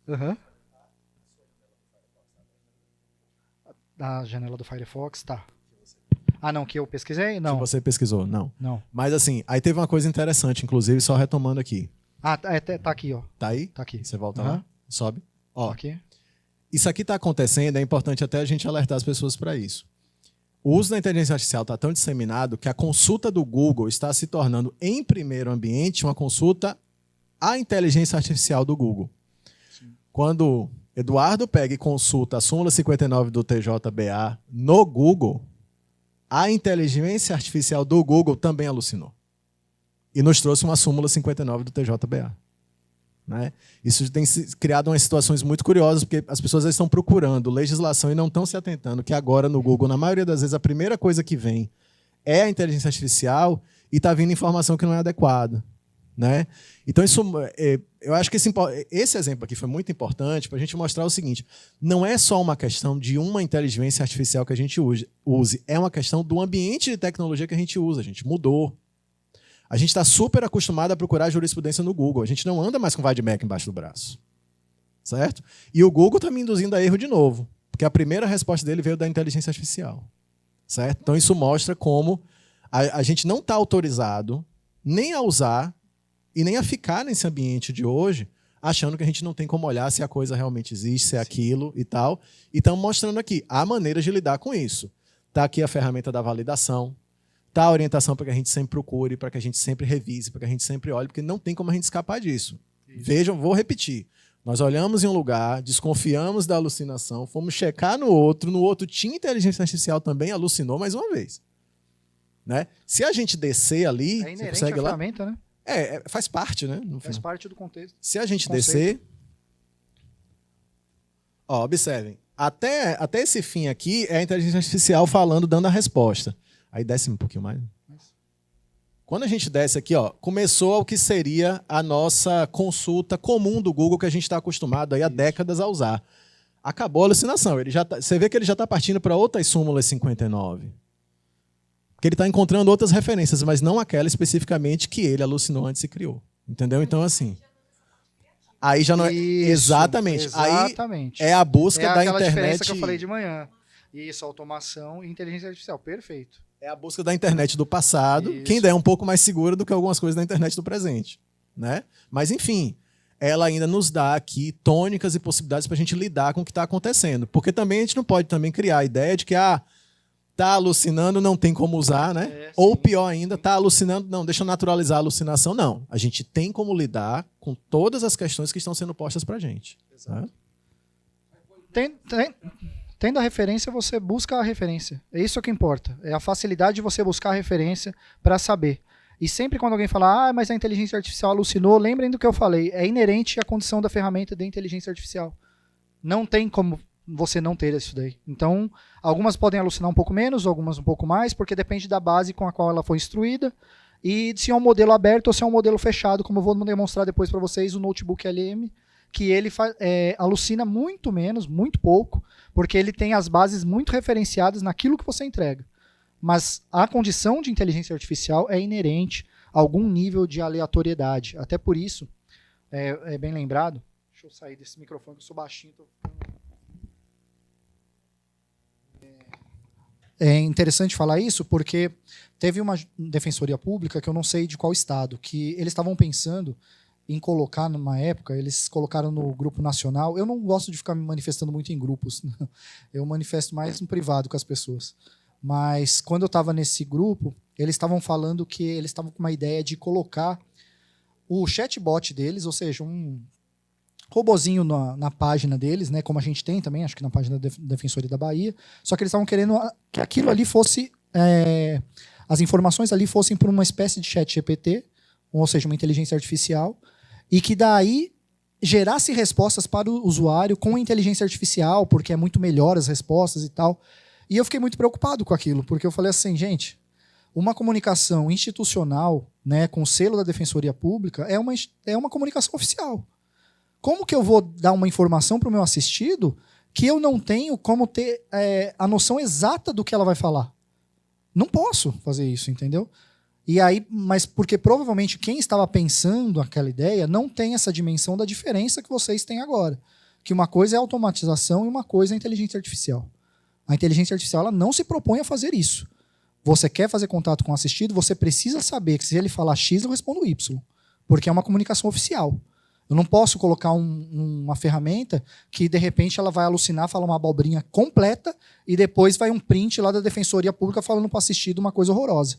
Uhum. A janela do Firefox, tá. Ah, não, que eu pesquisei? Não. Que você pesquisou, não. Não. Mas assim, aí teve uma coisa interessante, inclusive, só retomando aqui. Ah, tá aqui, ó. Tá aí? Tá aqui. Você volta Uhum. lá, sobe. Ó, Tá aqui. isso aqui está acontecendo, é importante até a gente alertar as pessoas para isso. O uso da inteligência artificial está tão disseminado que a consulta do Google está se tornando, em primeiro ambiente, uma consulta à inteligência artificial do Google. Sim. Quando Eduardo pega e consulta a súmula 59 do TJBA no Google, a inteligência artificial do Google também alucinou. E nos trouxe uma súmula 59 do TJBA. Né? Isso tem criado umas situações muito curiosas, porque as pessoas estão procurando legislação e não estão se atentando que agora no Google, na maioria das vezes, a primeira coisa que vem é a inteligência artificial e está vindo informação que não é adequada. Né? Então, isso, eu acho que esse exemplo aqui foi muito importante para a gente mostrar o seguinte: não é só uma questão de uma inteligência artificial que a gente use, é uma questão do ambiente de tecnologia que a gente usa. A gente mudou. A gente está super acostumado a procurar jurisprudência no Google. A gente não anda mais com VADMEC embaixo do braço. Certo? E o Google está me induzindo a erro de novo, porque a primeira resposta dele veio da inteligência artificial. Certo? Então, isso mostra como a gente não está autorizado nem a usar e nem a ficar nesse ambiente de hoje, achando que a gente não tem como olhar se a coisa realmente existe, se é aquilo e tal. E estamos mostrando aqui a maneira de lidar com isso. Está aqui a ferramenta da validação, está a orientação para que a gente sempre procure, para que a gente sempre revise, para que a gente sempre olhe, porque não tem como a gente escapar disso. Isso. Vejam, vou repetir. Nós olhamos em um lugar, desconfiamos da alucinação, fomos checar no outro tinha inteligência artificial também, alucinou mais uma vez. Né? Se a gente descer ali... É inerente à ferramenta, né? Faz parte, né? Faz parte do contexto. Se a gente descer... Ó, observem. Até esse fim aqui é a inteligência artificial falando, dando a resposta. Aí desce um pouquinho mais. Quando a gente desce aqui, ó, começou o que seria a nossa consulta comum do Google que a gente está acostumado aí há décadas a usar. Acabou a alucinação. Você vê que ele já está partindo para outras súmulas 59. Porque ele está encontrando outras referências, mas não aquela especificamente que ele alucinou antes e criou. Entendeu? Então, assim... Aí já não é... Isso, exatamente. Exatamente. Aí é a busca da aquela internet... diferença que eu falei de manhã. Isso, automação e inteligência artificial. Perfeito. É a busca da internet do passado, Isso. que ainda é um pouco mais segura do que algumas coisas da internet do presente. Né? Mas, enfim, ela ainda nos dá aqui tônicas e possibilidades para a gente lidar com o que está acontecendo. Porque também a gente não pode também criar a ideia de que tá alucinando, não tem como usar, né? Ou pior ainda, tá alucinando, não, deixa eu naturalizar a alucinação. Não, a gente tem como lidar com todas as questões que estão sendo postas para a gente. Né? Tendo a referência, você busca a referência. É isso que importa. É a facilidade de você buscar a referência para saber. E sempre quando alguém fala, mas a inteligência artificial alucinou, lembrem do que eu falei. É inerente à condição da ferramenta de inteligência artificial. Não tem como você não ter isso daí. Então, algumas podem alucinar um pouco menos, algumas um pouco mais, porque depende da base com a qual ela foi instruída, e se é um modelo aberto ou se é um modelo fechado, como eu vou demonstrar depois para vocês, o notebook LM, que ele alucina muito menos, muito pouco, porque ele tem as bases muito referenciadas naquilo que você entrega. Mas a condição de inteligência artificial é inerente a algum nível de aleatoriedade. Até por isso, é bem lembrado. Deixa eu sair desse microfone que eu sou baixinho. É interessante falar isso porque teve uma defensoria pública, que eu não sei de qual estado, que eles estavam pensando em colocar numa época, eles colocaram no grupo nacional. Eu não gosto de ficar me manifestando muito em grupos, eu manifesto mais no privado com as pessoas. Mas quando eu estava nesse grupo, eles estavam falando que eles estavam com uma ideia de colocar o chatbot deles, ou seja, um robozinho na página deles, né, como a gente tem também, acho que na página da Defensoria da Bahia, só que eles estavam querendo que aquilo ali fosse, as informações ali fossem por uma espécie de chat GPT, ou seja, uma inteligência artificial, e que daí gerasse respostas para o usuário com inteligência artificial, porque é muito melhor as respostas e tal. E eu fiquei muito preocupado com aquilo, porque eu falei assim, gente, uma comunicação institucional, né, com o selo da Defensoria Pública é uma comunicação oficial. Como que eu vou dar uma informação para o meu assistido que eu não tenho como ter a noção exata do que ela vai falar? Não posso fazer isso, entendeu? E aí, mas porque provavelmente quem estava pensando aquela ideia não tem essa dimensão da diferença que vocês têm agora. Que uma coisa é automatização e uma coisa é inteligência artificial. A inteligência artificial ela não se propõe a fazer isso. Você quer fazer contato com o assistido, você precisa saber que se ele falar X, eu respondo Y. Porque é uma comunicação oficial. Eu não posso colocar uma ferramenta que, de repente, ela vai alucinar, falar uma abobrinha completa e depois vai um print lá da Defensoria Pública falando para o assistido uma coisa horrorosa.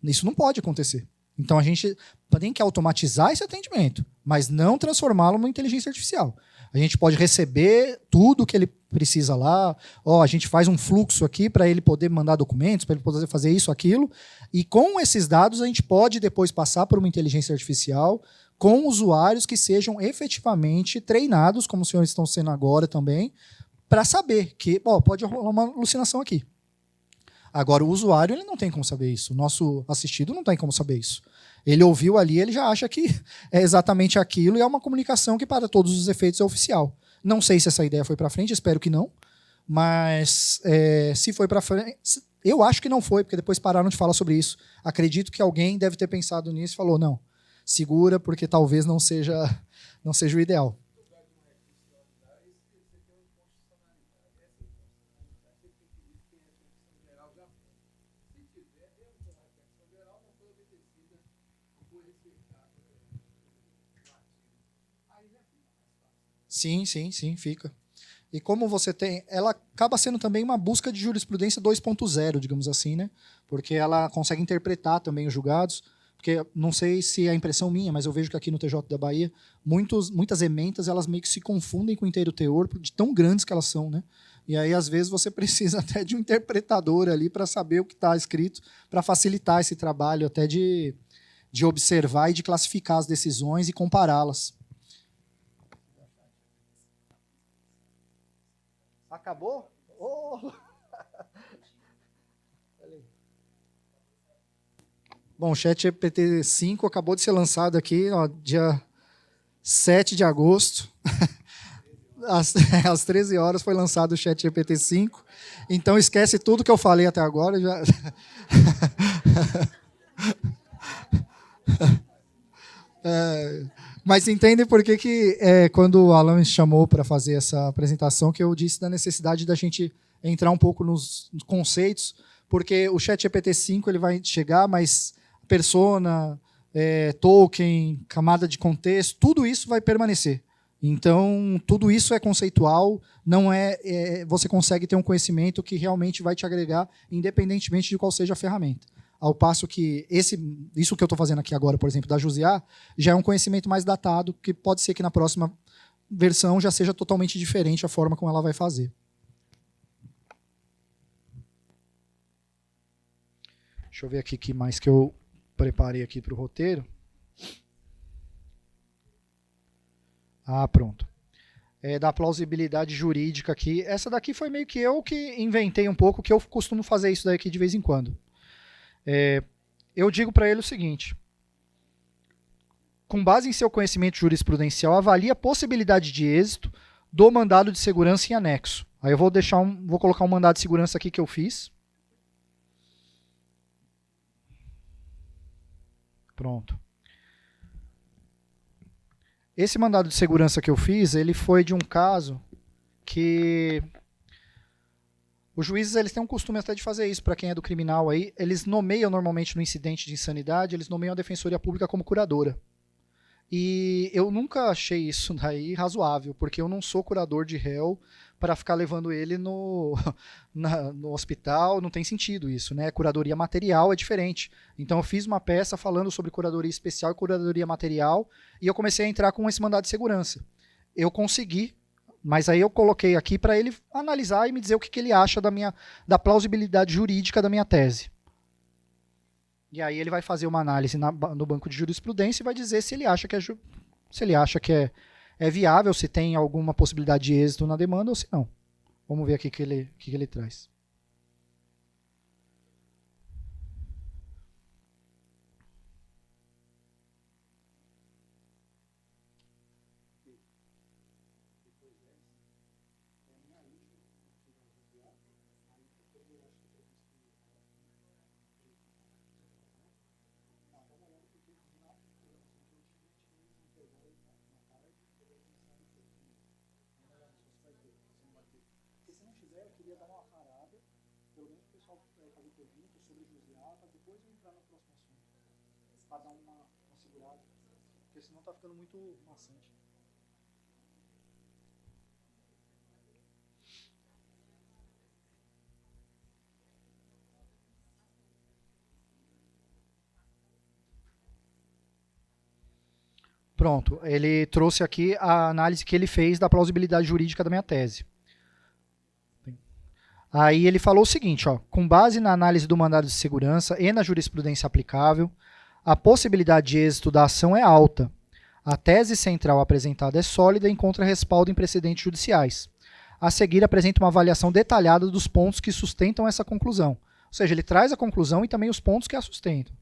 Isso não pode acontecer. Então, a gente tem que automatizar esse atendimento, mas não transformá-lo numa inteligência artificial. A gente pode receber tudo que ele precisa lá, a gente faz um fluxo aqui para ele poder mandar documentos, para ele poder fazer isso, aquilo, e com esses dados a gente pode depois passar por uma inteligência artificial com usuários que sejam efetivamente treinados, como os senhores estão sendo agora também, para saber que pode rolar uma alucinação aqui. Agora, o usuário ele não tem como saber isso. O nosso assistido não tem como saber isso. Ele ouviu ali, ele já acha que é exatamente aquilo e é uma comunicação que, para todos os efeitos, é oficial. Não sei se essa ideia foi para frente, espero que não. Mas se foi para frente... Eu acho que não foi, porque depois pararam de falar sobre isso. Acredito que alguém deve ter pensado nisso e falou, não, segura, porque talvez não seja o ideal. Sim, fica. E como você tem... Ela acaba sendo também uma busca de jurisprudência 2.0, digamos assim, né? Porque ela consegue interpretar também os julgados. Porque não sei se é impressão minha, mas eu vejo que aqui no TJ da Bahia, muitas ementas, elas meio que se confundem com o inteiro teor, de tão grandes que elas são, né? E aí, às vezes, você precisa até de um interpretador ali para saber o que está escrito, para facilitar esse trabalho até de observar e de classificar as decisões e compará-las. Acabou? Oh! Bom, o ChatGPT 5 acabou de ser lançado aqui, dia 7 de agosto. Às 13 horas foi lançado o ChatGPT 5. Então, esquece tudo que eu falei até agora. Já... Mas entendem por que quando o Alan me chamou para fazer essa apresentação, que eu disse da necessidade da gente entrar um pouco nos conceitos, porque o ChatGPT-5 ele vai chegar, mas persona, token, camada de contexto, tudo isso vai permanecer. Então, tudo isso é conceitual, não você consegue ter um conhecimento que realmente vai te agregar, independentemente de qual seja a ferramenta. Ao passo que isso que eu estou fazendo aqui agora, por exemplo, da Jusiá, já é um conhecimento mais datado, que pode ser que na próxima versão já seja totalmente diferente a forma como ela vai fazer. Deixa eu ver aqui o que mais que eu preparei aqui para o roteiro. Pronto. da plausibilidade jurídica aqui. Essa daqui foi meio que eu que inventei um pouco, que eu costumo fazer isso daqui de vez em quando. Eu digo para ele o seguinte: com base em seu conhecimento jurisprudencial, avalie a possibilidade de êxito do mandado de segurança em anexo. Aí eu vou colocar um mandado de segurança aqui que eu fiz. Pronto. Esse mandado de segurança que eu fiz, ele foi de um caso que os juízes eles têm um costume até de fazer isso, para quem é do criminal aí, eles nomeiam normalmente no incidente de insanidade, eles nomeiam a Defensoria Pública como curadora. E eu nunca achei isso daí razoável, porque eu não sou curador de réu para ficar levando ele no hospital, não tem sentido isso, né? Curadoria material é diferente. Então eu fiz uma peça falando sobre curadoria especial e curadoria material, e eu comecei a entrar com esse mandado de segurança. Eu consegui, mas aí eu coloquei aqui para ele analisar e me dizer o que ele acha da plausibilidade jurídica da minha tese. E aí ele vai fazer uma análise no banco de jurisprudência e vai dizer se ele acha que é viável, se tem alguma possibilidade de êxito na demanda ou se não. Vamos ver aqui o que ele traz. Para dar uma segurada, porque senão está ficando muito maçante. Pronto, ele trouxe aqui a análise que ele fez da plausibilidade jurídica da minha tese. Aí ele falou o seguinte, ó, com base na análise do mandado de segurança e na jurisprudência aplicável, a possibilidade de êxito da ação é alta. A tese central apresentada é sólida e encontra respaldo em precedentes judiciais. A seguir, apresenta uma avaliação detalhada dos pontos que sustentam essa conclusão. Ou seja, ele traz a conclusão e também os pontos que a sustentam.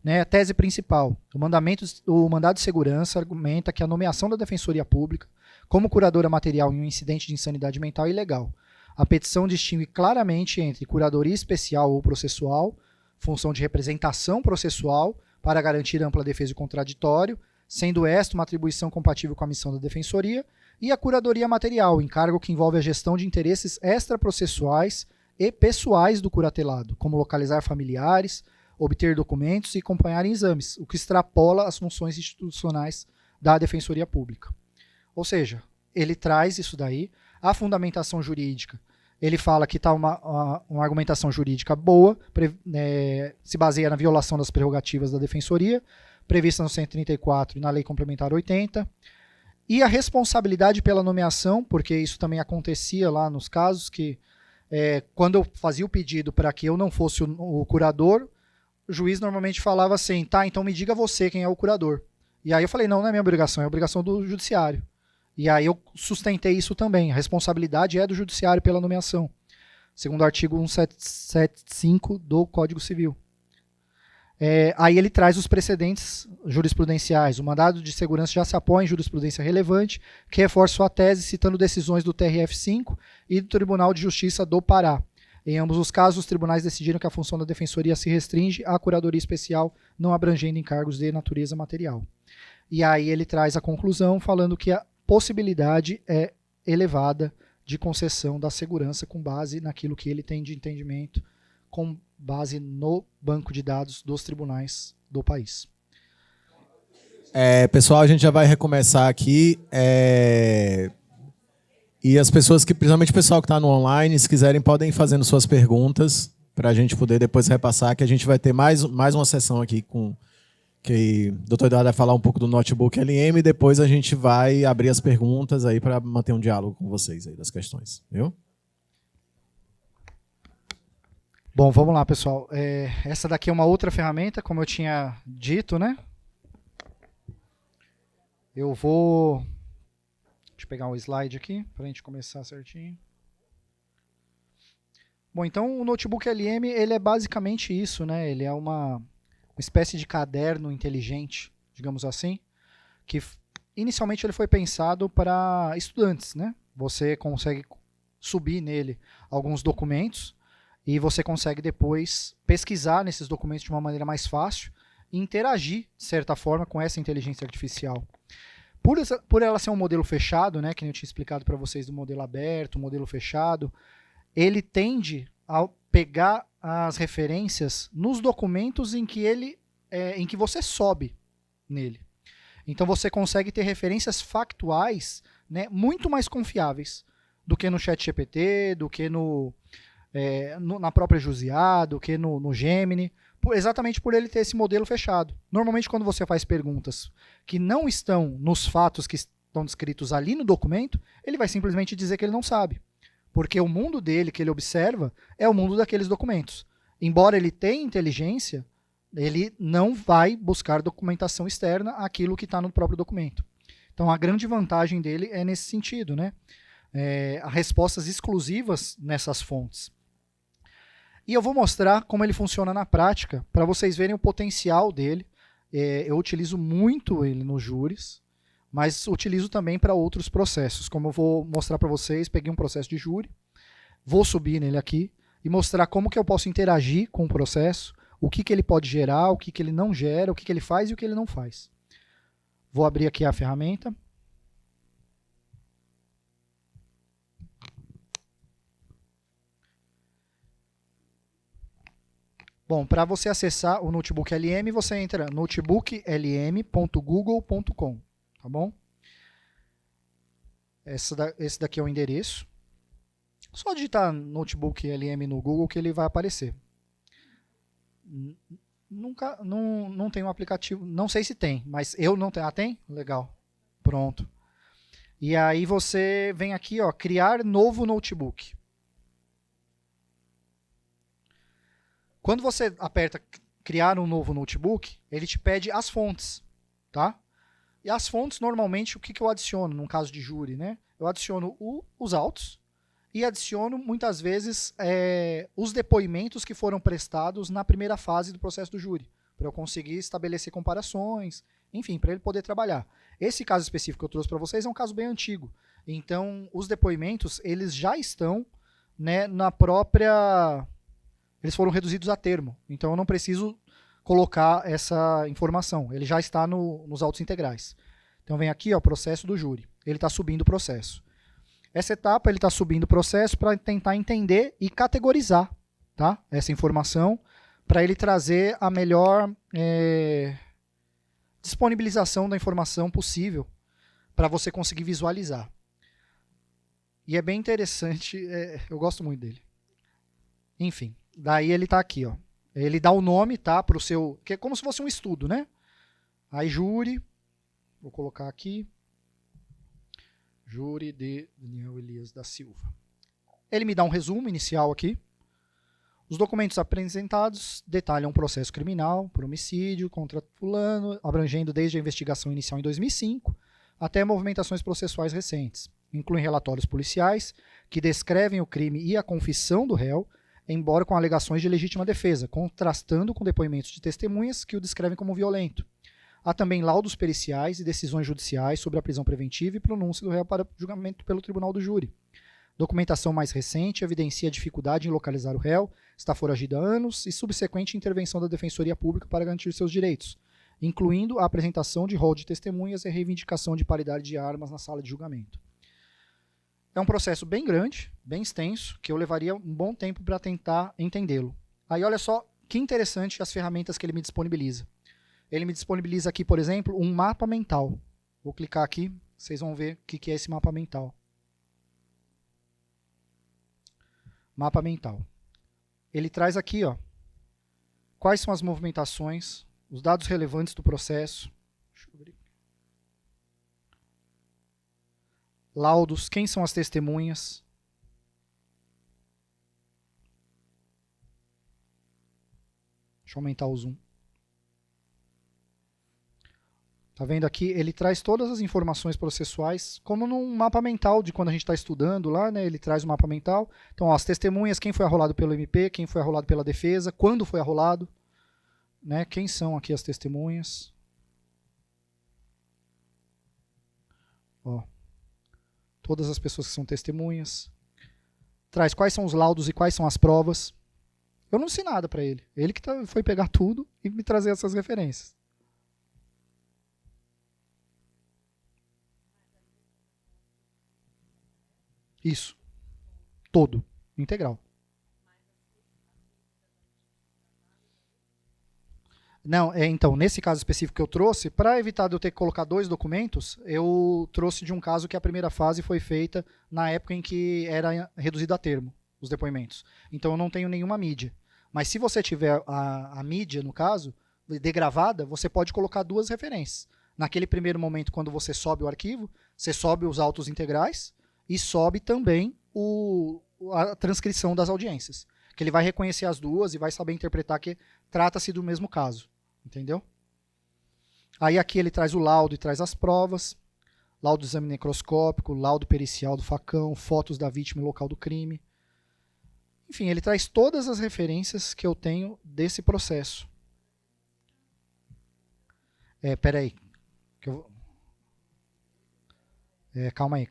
Né? A tese principal. O mandado de segurança argumenta que a nomeação da Defensoria Pública como curadora material em um incidente de insanidade mental é ilegal. A petição distingue claramente entre curadoria especial ou processual, função de representação processual para garantir ampla defesa e contraditório, sendo esta uma atribuição compatível com a missão da Defensoria, e a curadoria material, encargo que envolve a gestão de interesses extraprocessuais e pessoais do curatelado, como localizar familiares, obter documentos e acompanhar exames, o que extrapola as funções institucionais da Defensoria Pública. Ou seja, ele traz isso daí. A fundamentação jurídica, ele fala que está uma argumentação jurídica boa, se baseia na violação das prerrogativas da Defensoria, prevista no 134 e na Lei Complementar 80, e a responsabilidade pela nomeação, porque isso também acontecia lá nos casos, que quando eu fazia o pedido para que eu não fosse o curador, o juiz normalmente falava assim, tá, então me diga você quem é o curador. E aí eu falei, não é minha obrigação, é obrigação do judiciário. E aí eu sustentei isso também. A responsabilidade é do judiciário pela nomeação, segundo o artigo 1775 do Código Civil. Aí ele traz os precedentes jurisprudenciais. O mandado de segurança já se apoia em jurisprudência relevante, que reforça sua tese citando decisões do TRF5 e do Tribunal de Justiça do Pará. Em ambos os casos, os tribunais decidiram que a função da Defensoria se restringe à curadoria especial, não abrangendo encargos de natureza material. E aí ele traz a conclusão falando que a possibilidade é elevada de concessão da segurança com base naquilo que ele tem de entendimento, com base no banco de dados dos tribunais do país. Pessoal, a gente já vai recomeçar aqui. E as pessoas principalmente o pessoal que está no online, se quiserem, podem ir fazendo suas perguntas para a gente poder depois repassar, que a gente vai ter mais uma sessão aqui com que o doutor Eduardo vai falar um pouco do notebook LM e depois a gente vai abrir as perguntas aí para manter um diálogo com vocês aí das questões, viu? Bom, vamos lá, pessoal. Essa daqui é uma outra ferramenta, como eu tinha dito, né? Eu vou... Deixa eu pegar um slide aqui para a gente começar certinho. Bom, então o Notebook LM ele é basicamente isso, né? Ele é uma espécie de caderno inteligente, digamos assim, que inicialmente ele foi pensado para estudantes, né? Você consegue subir nele alguns documentos e você consegue depois pesquisar nesses documentos de uma maneira mais fácil e interagir, de certa forma, com essa inteligência artificial. Por ela ser um modelo fechado, né, que eu tinha explicado para vocês do modelo aberto, modelo fechado, ele tende a pegar as referências nos documentos em que você sobe nele. Então você consegue ter referências factuais, né, muito mais confiáveis do que no ChatGPT, do que na própria Jusiá, do que no Gemini, exatamente por ele ter esse modelo fechado. Normalmente quando você faz perguntas que não estão nos fatos que estão descritos ali no documento, ele vai simplesmente dizer que ele não sabe. Porque o mundo dele, que ele observa, é o mundo daqueles documentos. Embora ele tenha inteligência, ele não vai buscar documentação externa aquilo que está no próprio documento. Então a grande vantagem dele é nesse sentido, né? Respostas exclusivas nessas fontes. E eu vou mostrar como ele funciona na prática, para vocês verem o potencial dele. Eu utilizo muito ele nos júris, mas utilizo também para outros processos. Como eu vou mostrar para vocês, peguei um processo de júri, vou subir nele aqui e mostrar como que eu posso interagir com o processo, o que ele pode gerar, o que ele não gera, o que ele faz e o que ele não faz. Vou abrir aqui a ferramenta. Bom, para você acessar o Notebook LM, você entra notebooklm.google.com, tá bom? Esse daqui é o endereço. Só digitar Notebook LM no Google que ele vai aparecer. Não tem um aplicativo, não sei se tem, mas eu não tenho. Ah, tem? Legal. Pronto. E aí você vem aqui, ó, criar novo notebook. Quando você aperta criar um novo notebook, ele te pede as fontes, tá? E as fontes, normalmente, o que eu adiciono, num caso de júri, né? Eu adiciono os autos e adiciono, muitas vezes, os depoimentos que foram prestados na primeira fase do processo do júri, para eu conseguir estabelecer comparações, enfim, para ele poder trabalhar. Esse caso específico que eu trouxe para vocês é um caso bem antigo. Então, os depoimentos, eles já estão, né, na própria... Eles foram reduzidos a termo, então eu não preciso colocar essa informação, ele já está nos autos integrais. Então vem aqui, ó, processo do júri, ele está subindo o processo. Essa etapa ele está subindo o processo para tentar entender e categorizar, tá, essa informação, para ele trazer a melhor disponibilização da informação possível para você conseguir visualizar. E é bem interessante, eu gosto muito dele. Enfim. Daí ele está aqui, ó. Ele dá o nome, tá, para o seu, que é como se fosse um estudo, né? Aí júri, vou colocar aqui, júri de Daniel Elias da Silva. Ele me dá um resumo inicial aqui. Os documentos apresentados detalham um processo criminal por homicídio contra fulano, abrangendo desde a investigação inicial em 2005 até movimentações processuais recentes. Incluem relatórios policiais que descrevem o crime e a confissão do réu, embora com alegações de legítima defesa, contrastando com depoimentos de testemunhas que o descrevem como violento. Há também laudos periciais e decisões judiciais sobre a prisão preventiva e pronúncia do réu para julgamento pelo tribunal do júri. Documentação mais recente evidencia a dificuldade em localizar o réu, está foragido há anos, e subsequente intervenção da Defensoria Pública para garantir seus direitos, incluindo a apresentação de rol de testemunhas e a reivindicação de paridade de armas na sala de julgamento. É um processo bem grande, bem extenso, que eu levaria um bom tempo para tentar entendê-lo. Aí olha só que interessante as ferramentas que ele me disponibiliza. Ele me disponibiliza aqui, por exemplo, um mapa mental. Vou clicar aqui, vocês vão ver o que é esse mapa mental. Mapa mental. Ele traz aqui, ó, quais são as movimentações, os dados relevantes do processo. Deixa eu ver. Laudos, quem são as testemunhas. Deixa eu aumentar o zoom. Tá vendo aqui? Ele traz todas as informações processuais, como num mapa mental de quando a gente está estudando lá, né? Ele traz o mapa mental. Então, ó, as testemunhas, quem foi arrolado pelo MP, quem foi arrolado pela defesa, quando foi arrolado, né? Quem são aqui as testemunhas? Ó, todas as pessoas que são testemunhas. Traz quais são os laudos e quais são as provas. Eu não sei nada para ele. Ele que foi pegar tudo e me trazer essas referências. Isso. Todo. Integral. Não, então, nesse caso específico que eu trouxe, para evitar de eu ter que colocar 2 documentos, eu trouxe de um caso que a primeira fase foi feita na época em que era reduzido a termo, os depoimentos. Então eu não tenho nenhuma mídia. Mas se você tiver a mídia, no caso, degravada, você pode colocar 2 referências. Naquele primeiro momento, quando você sobe o arquivo, você sobe os autos integrais e sobe também a transcrição das audiências. Que ele vai reconhecer as duas e vai saber interpretar que trata-se do mesmo caso. Entendeu? Aí aqui ele traz o laudo e traz as provas. Laudo do exame necroscópico, laudo pericial do facão, fotos da vítima e local do crime. Enfim, ele traz todas as referências que eu tenho desse processo. Peraí. Calma aí.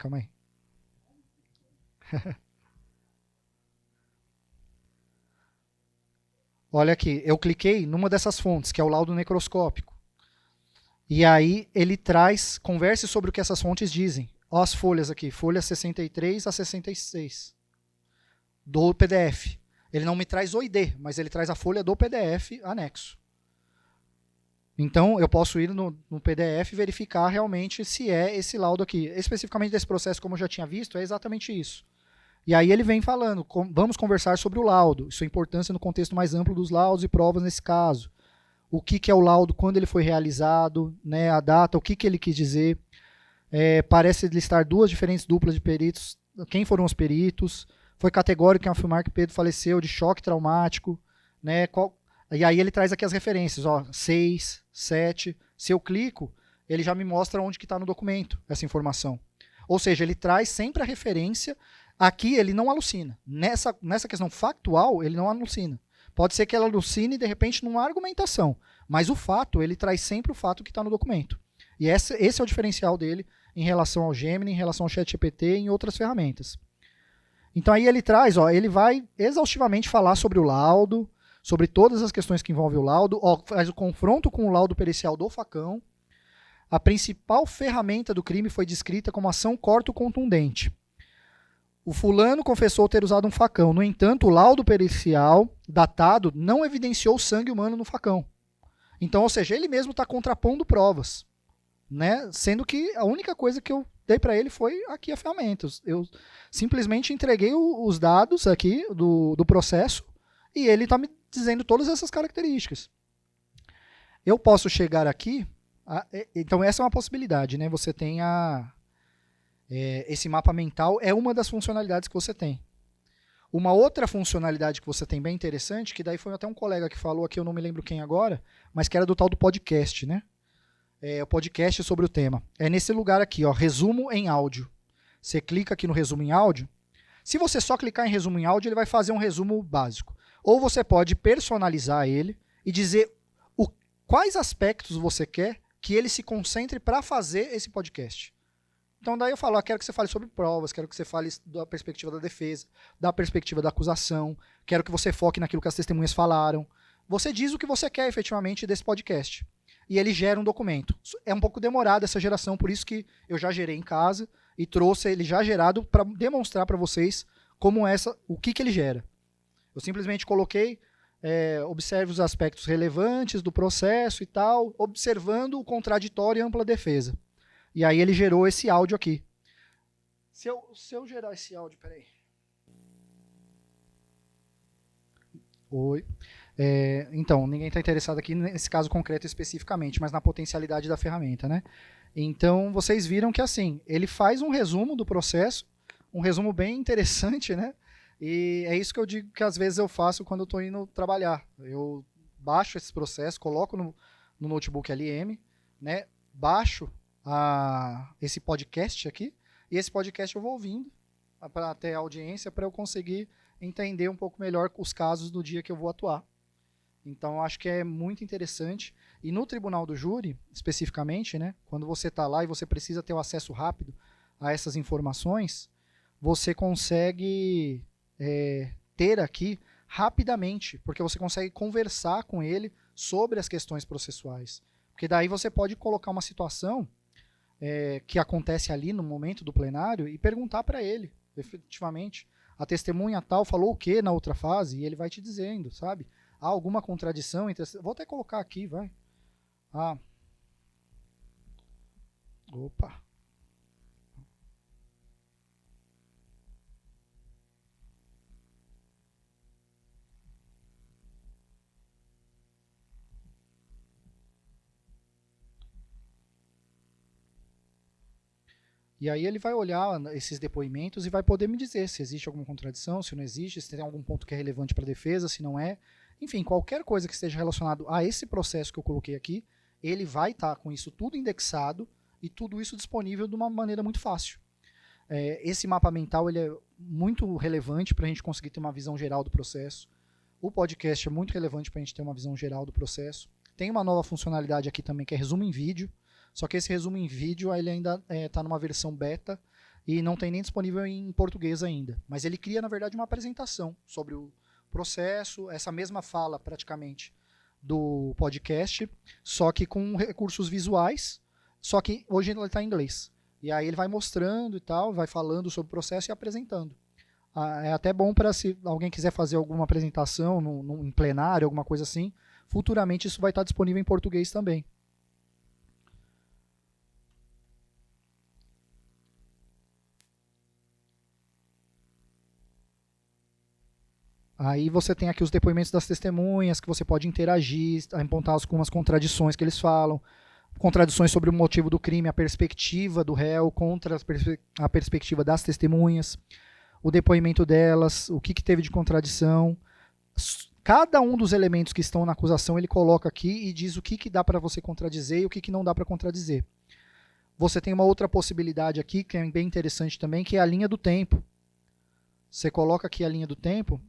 Olha aqui, eu cliquei numa dessas fontes, que é o laudo necroscópico. E aí ele traz, converse sobre o que essas fontes dizem. Olha as folhas aqui, folha 63 a 66 do PDF. Ele não me traz o ID, mas ele traz a folha do PDF anexo. Então, eu posso ir no PDF e verificar realmente se é esse laudo aqui. Especificamente desse processo, como eu já tinha visto, é exatamente isso. E aí ele vem falando, vamos conversar sobre o laudo, sua importância no contexto mais amplo dos laudos e provas nesse caso. O que é o laudo, quando ele foi realizado, né, a data, o que ele quis dizer. Parece listar 2 diferentes duplas de peritos, quem foram os peritos. Foi categórico em afirmar que Pedro faleceu de choque traumático. Né, e aí ele traz aqui as referências, ó, 6, 7. Se eu clico, ele já me mostra onde que está no documento essa informação. Ou seja, ele traz sempre a referência. Aqui ele não alucina. Nessa questão factual, ele não alucina. Pode ser que ela alucine, de repente, numa argumentação. Mas o fato, ele traz sempre o fato que está no documento. E esse é o diferencial dele em relação ao Gemini, em relação ao ChatGPT e em outras ferramentas. Então aí ele traz, ó, ele vai exaustivamente falar sobre o laudo, sobre todas as questões que envolvem o laudo, ó, faz o confronto com o laudo pericial do facão. A principal ferramenta do crime foi descrita como ação corto-contundente. O fulano confessou ter usado um facão. No entanto, o laudo pericial datado não evidenciou sangue humano no facão. Então, ou seja, ele mesmo está contrapondo provas. Né? Sendo que a única coisa que eu dei para ele foi aqui a ferramenta. Eu simplesmente entreguei os dados aqui do processo e ele está me dizendo todas essas características. Eu posso chegar aqui... então, essa é uma possibilidade. Né? Você tem esse mapa mental é uma das funcionalidades que você tem. Uma outra funcionalidade que você tem bem interessante, que daí foi até um colega que falou aqui, eu não me lembro quem agora, mas que era do tal do podcast, né? O podcast sobre o tema. É nesse lugar aqui, ó, resumo em áudio. Você clica aqui no resumo em áudio. Se você só clicar em resumo em áudio, ele vai fazer um resumo básico. Ou você pode personalizar ele e dizer quais aspectos você quer que ele se concentre para fazer esse podcast. Então daí eu falo, quero que você fale sobre provas, quero que você fale da perspectiva da defesa, da perspectiva da acusação, quero que você foque naquilo que as testemunhas falaram. Você diz o que você quer efetivamente desse podcast. E ele gera um documento. É um pouco demorado essa geração, por isso que eu já gerei em casa e trouxe ele já gerado para demonstrar para vocês o que ele gera. Eu simplesmente coloquei, observe os aspectos relevantes do processo e tal, observando o contraditório e ampla defesa. E aí ele gerou esse áudio aqui. Se eu gerar esse áudio, peraí. Oi. Então, ninguém está interessado aqui nesse caso concreto especificamente, mas na potencialidade da ferramenta, né? Então, vocês viram que assim, ele faz um resumo do processo, um resumo bem interessante, né? E é isso que eu digo que às vezes eu faço quando eu estou indo trabalhar. Eu baixo esse processo, coloco no notebook LM, né? baixo esse podcast aqui, e esse podcast eu vou ouvindo para ter audiência, para eu conseguir entender um pouco melhor os casos do dia que eu vou atuar. Então, eu acho que é muito interessante. E no tribunal do júri, especificamente, né, quando você está lá e você precisa ter o acesso rápido a essas informações, você consegue ter aqui rapidamente, porque você consegue conversar com ele sobre as questões processuais. Porque daí você pode colocar uma situação que acontece ali no momento do plenário e perguntar para ele, efetivamente, a testemunha tal falou o que na outra fase, e ele vai te dizendo, sabe? Há alguma contradição entre... Vou até colocar aqui, vai. Opa. E aí ele vai olhar esses depoimentos e vai poder me dizer se existe alguma contradição, se não existe, se tem algum ponto que é relevante para a defesa, se não é. Enfim, qualquer coisa que esteja relacionado a esse processo que eu coloquei aqui, ele vai estar com isso tudo indexado e tudo isso disponível de uma maneira muito fácil. Esse mapa mental ele é muito relevante para a gente conseguir ter uma visão geral do processo. O podcast é muito relevante para a gente ter uma visão geral do processo. Tem uma nova funcionalidade aqui também que é resumo em vídeo. Só que esse resumo em vídeo ele ainda está numa versão beta e não tem nem disponível em português ainda. Mas ele cria, na verdade, uma apresentação sobre o processo, essa mesma fala praticamente do podcast, só que com recursos visuais, só que hoje ele está em inglês. E aí ele vai mostrando e tal, vai falando sobre o processo e apresentando. É até bom para se alguém quiser fazer alguma apresentação em plenário, alguma coisa assim, futuramente isso vai estar disponível em português também. Aí você tem aqui os depoimentos das testemunhas, que você pode interagir, apontar algumas contradições que eles falam, contradições sobre o motivo do crime, a perspectiva do réu contra a perspectiva das testemunhas, o depoimento delas, o que teve de contradição. Cada um dos elementos que estão na acusação ele coloca aqui e diz o que dá para você contradizer e o que não dá para contradizer. Você tem uma outra possibilidade aqui, que é bem interessante também, que é a linha do tempo. Você coloca aqui a linha do tempo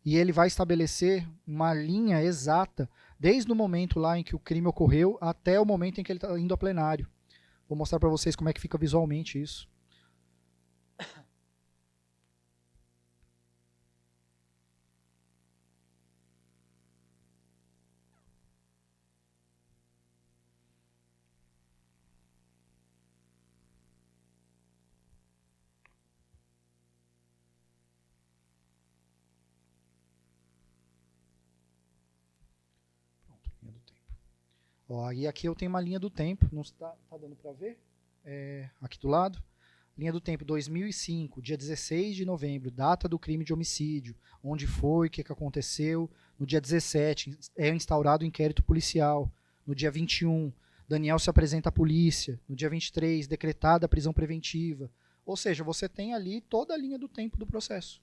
e ele vai estabelecer uma linha exata desde o momento lá em que o crime ocorreu até o momento em que ele está indo a plenário. Vou mostrar para vocês como é que fica visualmente isso. Ó, e aqui eu tenho uma linha do tempo, não está dando para ver? Aqui do lado. Linha do tempo 2005, dia 16 de novembro, data do crime de homicídio, onde foi, o que aconteceu. No dia 17, é instaurado o inquérito policial. No dia 21, Daniel se apresenta à polícia. No dia 23, decretada a prisão preventiva. Ou seja, você tem ali toda a linha do tempo do processo.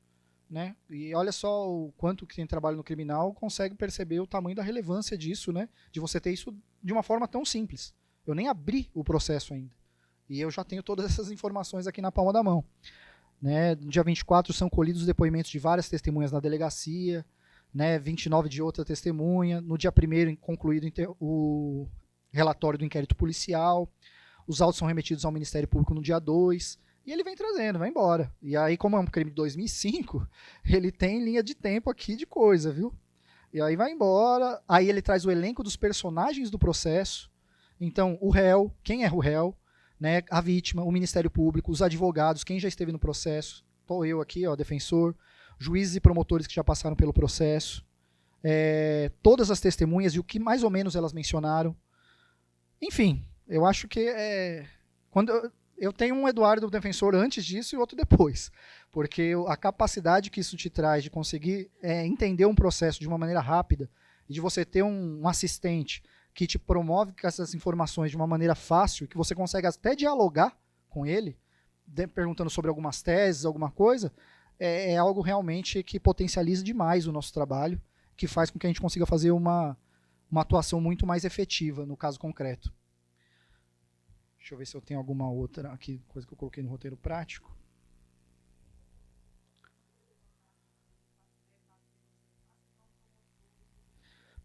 Né? E olha só o quanto que tem trabalho no criminal consegue perceber o tamanho da relevância disso, né? De você ter isso de uma forma tão simples. Eu nem abri o processo ainda. E eu já tenho todas essas informações aqui na palma da mão. Né? No dia 24 são colhidos os depoimentos de várias testemunhas na delegacia, né? 29 de outra testemunha. No dia 1º concluído o relatório do inquérito policial. Os autos são remetidos ao Ministério Público no dia 2. E ele vem trazendo, vai embora. E aí, como é um crime de 2005, ele tem linha de tempo aqui de coisa, viu? E aí vai embora. Aí ele traz o elenco dos personagens do processo. Então, o réu, quem é o réu, né? A vítima, o Ministério Público, os advogados, quem já esteve no processo. Estou eu aqui, ó, defensor. Juízes e promotores que já passaram pelo processo. Todas as testemunhas e o que mais ou menos elas mencionaram. Enfim, eu acho que quando eu tenho um Eduardo defensor antes disso e outro depois, porque a capacidade que isso te traz de conseguir entender um processo de uma maneira rápida e de você ter um assistente que te promove com essas informações de uma maneira fácil, que você consegue até dialogar com ele, perguntando sobre algumas teses, alguma coisa, é algo realmente que potencializa demais o nosso trabalho, que faz com que a gente consiga fazer uma atuação muito mais efetiva no caso concreto. Deixa eu ver se eu tenho alguma outra aqui, coisa que eu coloquei no roteiro prático.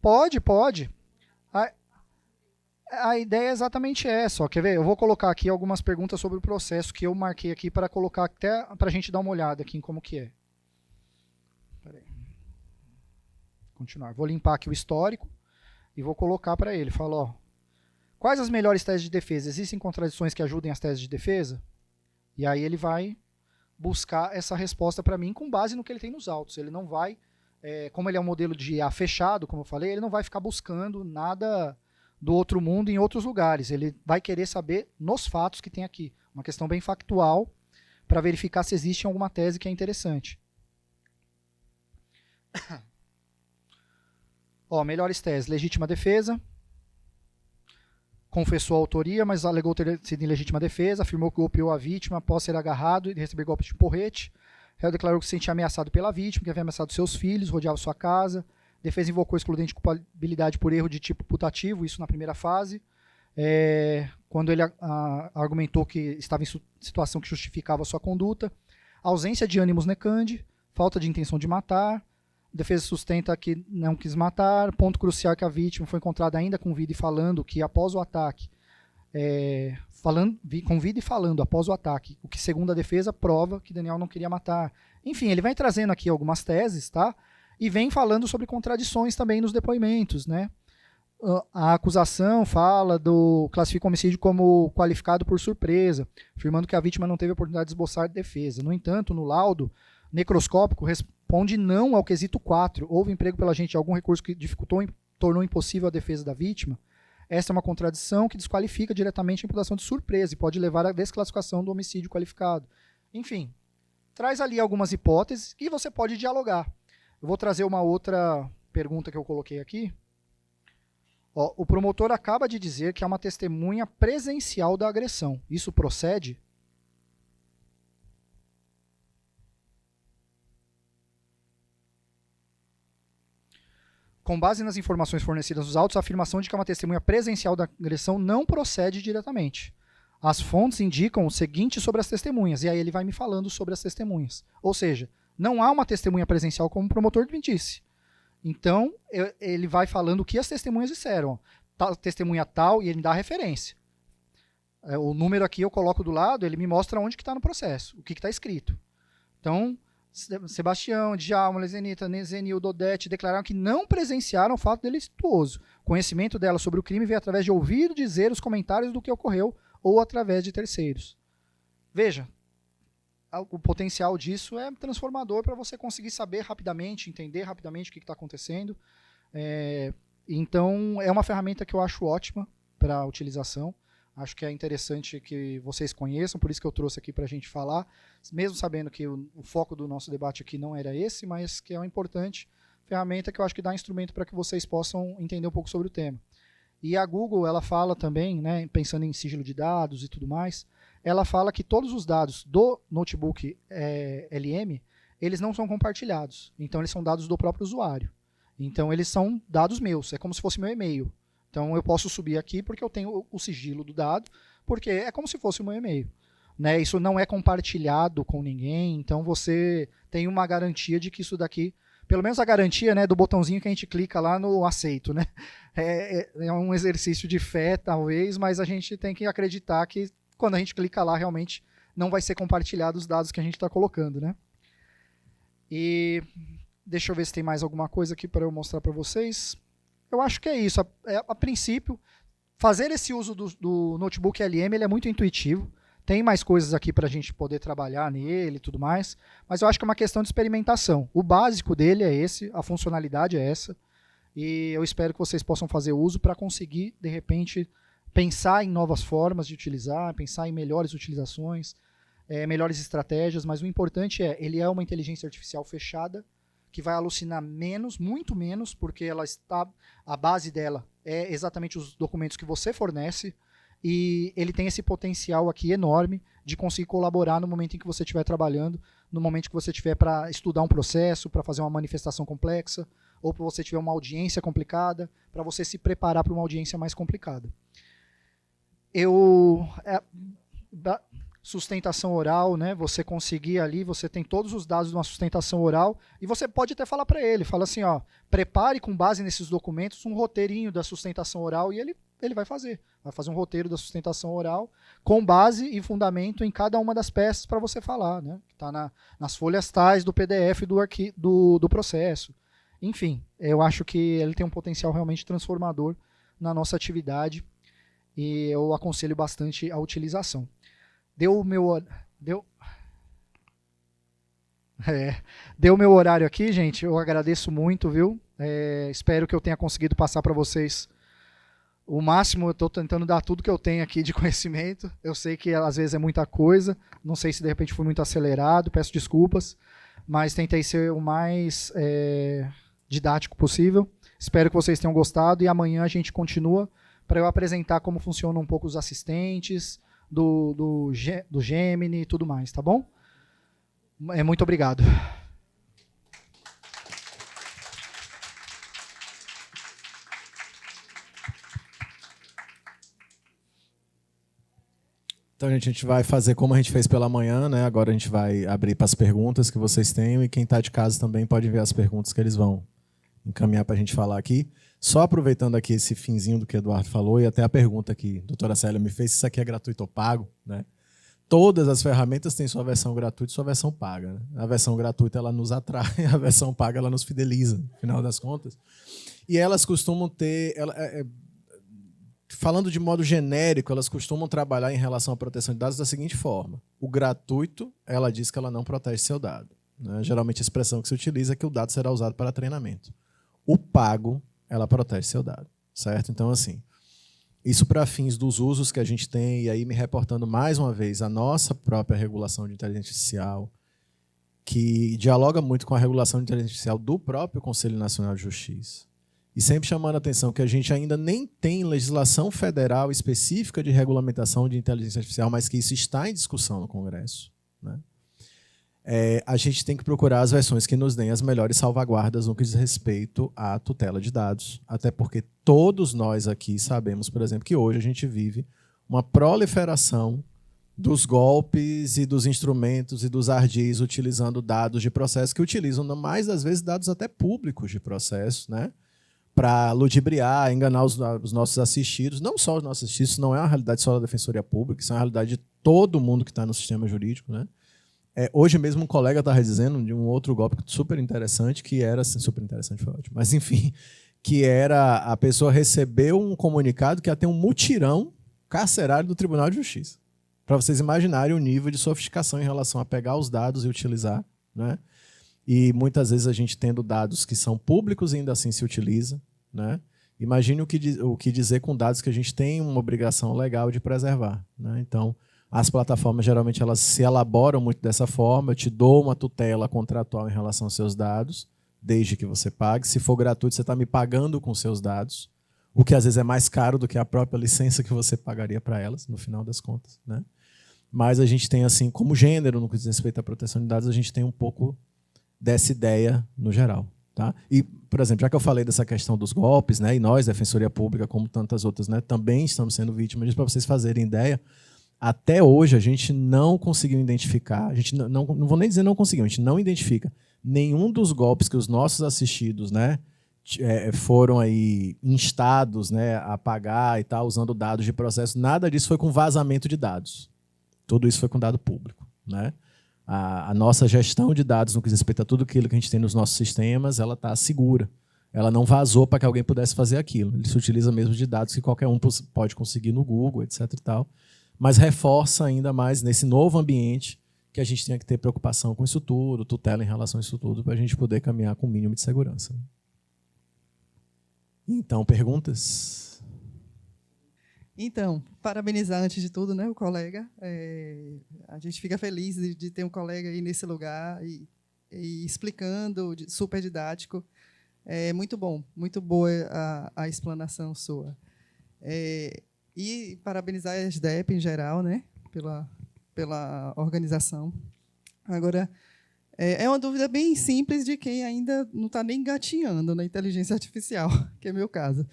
Pode. A ideia é exatamente essa. Ó. Quer ver? Eu vou colocar aqui algumas perguntas sobre o processo que eu marquei aqui para colocar até para a gente dar uma olhada aqui em como que é. Peraí. Continuar. Vou limpar aqui o histórico e vou colocar para ele. Falo, ó, quais as melhores teses de defesa? Existem contradições que ajudem as teses de defesa? E aí ele vai buscar essa resposta para mim com base no que ele tem nos autos. Ele não vai, como ele é um modelo de IA fechado, como eu falei, ele não vai ficar buscando nada do outro mundo em outros lugares. Ele vai querer saber nos fatos que tem aqui. Uma questão bem factual para verificar se existe alguma tese que é interessante. Ó, melhores teses. Legítima defesa. Confessou a autoria, mas alegou ter sido em legítima defesa. Afirmou que golpeou a vítima após ser agarrado e receber golpes de porrete. Réu declarou que se sentia ameaçado pela vítima, que havia ameaçado seus filhos, rodeava sua casa. Defesa invocou excludente de culpabilidade por erro de tipo putativo, isso na primeira fase. Quando ele argumentou que estava em situação que justificava a sua conduta. Ausência de ânimos necandi, falta de intenção de matar. Defesa sustenta que não quis matar. Ponto crucial é que a vítima foi encontrada ainda com vida e falando que após o ataque, com vida e falando após o ataque, o que segundo a defesa prova que Daniel não queria matar. Enfim, ele vai trazendo aqui algumas teses, tá? E vem falando sobre contradições também nos depoimentos, né? A acusação classifica o homicídio como qualificado por surpresa, afirmando que a vítima não teve oportunidade de esboçar defesa. No entanto, no laudo necroscópico responde não ao quesito 4. Houve emprego pela agente de algum recurso que dificultou e tornou impossível a defesa da vítima. Esta é uma contradição que desqualifica diretamente a imputação de surpresa e pode levar à desclassificação do homicídio qualificado. Enfim, traz ali algumas hipóteses e você pode dialogar. Eu vou trazer uma outra pergunta que eu coloquei aqui. Ó, o promotor acaba de dizer que é uma testemunha presencial da agressão. Isso procede? Com base nas informações fornecidas nos autos, a afirmação de que é uma testemunha presencial da agressão não procede diretamente. As fontes indicam o seguinte sobre as testemunhas, e aí ele vai me falando sobre as testemunhas. Ou seja, não há uma testemunha presencial como o promotor me disse. Então, ele vai falando o que as testemunhas disseram. Testemunha tal, e ele me dá a referência. O número aqui eu coloco do lado, ele me mostra onde que está no processo, o que está escrito. Então, Sebastião, Djalma, Lezenita, Zenildo, Odete declararam que não presenciaram o fato delictuoso. Conhecimento dela sobre o crime veio através de ouvir dizer os comentários do que ocorreu ou através de terceiros. Veja, o potencial disso é transformador para você conseguir saber rapidamente, entender rapidamente o que está acontecendo. Então, é uma ferramenta que eu acho ótima para utilização. Acho que é interessante que vocês conheçam, por isso que eu trouxe aqui para a gente falar, mesmo sabendo que o foco do nosso debate aqui não era esse, mas que é uma importante ferramenta que eu acho que dá instrumento para que vocês possam entender um pouco sobre o tema. E a Google, ela fala também, né, pensando em sigilo de dados e tudo mais, ela fala que todos os dados do notebook LM, eles não são compartilhados. Então, eles são dados do próprio usuário. Então, eles são dados meus, é como se fosse meu e-mail. Então, eu posso subir aqui porque eu tenho o sigilo do dado, porque é como se fosse o meu e-mail. Né? Isso não é compartilhado com ninguém, então você tem uma garantia de que isso daqui, pelo menos a garantia, né, do botãozinho que a gente clica lá no aceito. Né? É um exercício de fé, talvez, mas a gente tem que acreditar que quando a gente clica lá, realmente não vai ser compartilhado os dados que a gente está colocando. Né? E deixa eu ver se tem mais alguma coisa aqui para eu mostrar para vocês. Eu acho que é isso. A princípio, fazer esse uso do notebook LM ele é muito intuitivo. Tem mais coisas aqui para a gente poder trabalhar nele e tudo mais, mas eu acho que é uma questão de experimentação. O básico dele é esse, a funcionalidade é essa, e eu espero que vocês possam fazer uso para conseguir, de repente, pensar em novas formas de utilizar, pensar em melhores utilizações, melhores estratégias, mas o importante ele é uma inteligência artificial fechada, que vai alucinar menos, muito menos, porque a base dela é exatamente os documentos que você fornece, e ele tem esse potencial aqui enorme de conseguir colaborar no momento em que você estiver trabalhando, no momento que você tiver para estudar um processo, para fazer uma manifestação complexa, ou para você tiver uma audiência complicada, para você se preparar para uma audiência mais complicada. Sustentação oral, né? Você conseguir ali, você tem todos os dados de uma sustentação oral e você pode até falar para ele, fala assim, ó, prepare com base nesses documentos um roteirinho da sustentação oral e ele vai fazer um roteiro da sustentação oral com base e fundamento em cada uma das peças para você falar, né? Que está nas folhas tais do PDF do processo. Enfim, eu acho que ele tem um potencial realmente transformador na nossa atividade e eu aconselho bastante a utilização. Deu meu horário aqui, gente. Eu agradeço muito, viu? Espero que eu tenha conseguido passar para vocês o máximo. Eu estou tentando dar tudo que eu tenho aqui de conhecimento. Eu sei que às vezes é muita coisa. Não sei se de repente fui muito acelerado. Peço desculpas. Mas tentei ser o mais didático possível. Espero que vocês tenham gostado. E amanhã a gente continua para eu apresentar como funcionam um pouco os assistentes, do Gemini e tudo mais, tá bom? Muito obrigado. Então, a gente vai fazer como a gente fez pela manhã, né? Agora a gente vai abrir para as perguntas que vocês tenham e quem está de casa também pode enviar as perguntas que eles vão encaminhar para a gente falar aqui. Só aproveitando aqui esse finzinho do que o Eduardo falou e até a pergunta que a doutora Célia me fez, se isso aqui é gratuito ou pago, né? Todas as ferramentas têm sua versão gratuita e sua versão paga, né? A versão gratuita ela nos atrai, a versão paga ela nos fideliza, no final das contas. E elas costumam ter... falando de modo genérico, elas costumam trabalhar em relação à proteção de dados da seguinte forma. O gratuito, ela diz que ela não protege seu dado, né? Geralmente a expressão que se utiliza é que o dado será usado para treinamento. O pago, ela protege seu dado, certo? Então, assim, isso para fins dos usos que a gente tem, e aí me reportando mais uma vez a nossa própria regulação de inteligência artificial, que dialoga muito com a regulação de inteligência artificial do próprio Conselho Nacional de Justiça. E sempre chamando a atenção que a gente ainda nem tem legislação federal específica de regulamentação de inteligência artificial, mas que isso está em discussão no Congresso, né? A gente tem que procurar as versões que nos deem as melhores salvaguardas no que diz respeito à tutela de dados. Até porque todos nós aqui sabemos, por exemplo, que hoje a gente vive uma proliferação dos golpes e dos instrumentos e dos ardis utilizando dados de processo que utilizam, mais das vezes, dados até públicos de processo, né? Para ludibriar, enganar os nossos assistidos. Não só os nossos assistidos, isso não é uma realidade só da Defensoria Pública, isso é uma realidade de todo mundo que está no sistema jurídico, né? Hoje mesmo um colega estava dizendo de um outro golpe super interessante, que era... Assim, super interessante foi ótimo, mas enfim, que era a pessoa recebeu um comunicado que ia ter um mutirão carcerário do Tribunal de Justiça. Para vocês imaginarem o nível de sofisticação em relação a pegar os dados e utilizar, né? E muitas vezes a gente tendo dados que são públicos e ainda assim se utiliza, né? Imagine o que dizer com dados que a gente tem uma obrigação legal de preservar, né? Então, as plataformas, geralmente, elas se elaboram muito dessa forma. Eu te dou uma tutela contratual em relação aos seus dados, desde que você pague. Se for gratuito, você está me pagando com seus dados, o que às vezes é mais caro do que a própria licença que você pagaria para elas, no final das contas, né? Mas a gente tem, assim, como gênero, no que diz respeito à proteção de dados, a gente tem um pouco dessa ideia no geral, tá? E, por exemplo, já que eu falei dessa questão dos golpes, né, e nós, Defensoria Pública, como tantas outras, né, também estamos sendo vítimas disso, para vocês fazerem ideia. Até hoje a gente não conseguiu identificar, a gente não vou nem dizer não conseguiu, a gente não identifica nenhum dos golpes que os nossos assistidos, né, foram aí instados, né, a pagar e tal, usando dados de processo. Nada disso foi com vazamento de dados. Tudo isso foi com dado público, né? A nossa gestão de dados no que diz respeito a tudo aquilo que a gente tem nos nossos sistemas, ela está segura. Ela não vazou para que alguém pudesse fazer aquilo. Ele se utiliza mesmo de dados que qualquer um pode conseguir no Google, etc. e tal. Mas reforça ainda mais nesse novo ambiente que a gente tem que ter preocupação com isso tudo, tutela em relação a isso tudo, para a gente poder caminhar com o mínimo de segurança. Então, perguntas? Então, parabenizar antes de tudo, né, o colega. A gente fica feliz de ter um colega aí nesse lugar e explicando, super didático. É muito bom, muito boa a explanação sua. E parabenizar a SDEP em geral, né, pela organização. Agora, é uma dúvida bem simples de quem ainda não está nem engatinhando na inteligência artificial, que é meu caso.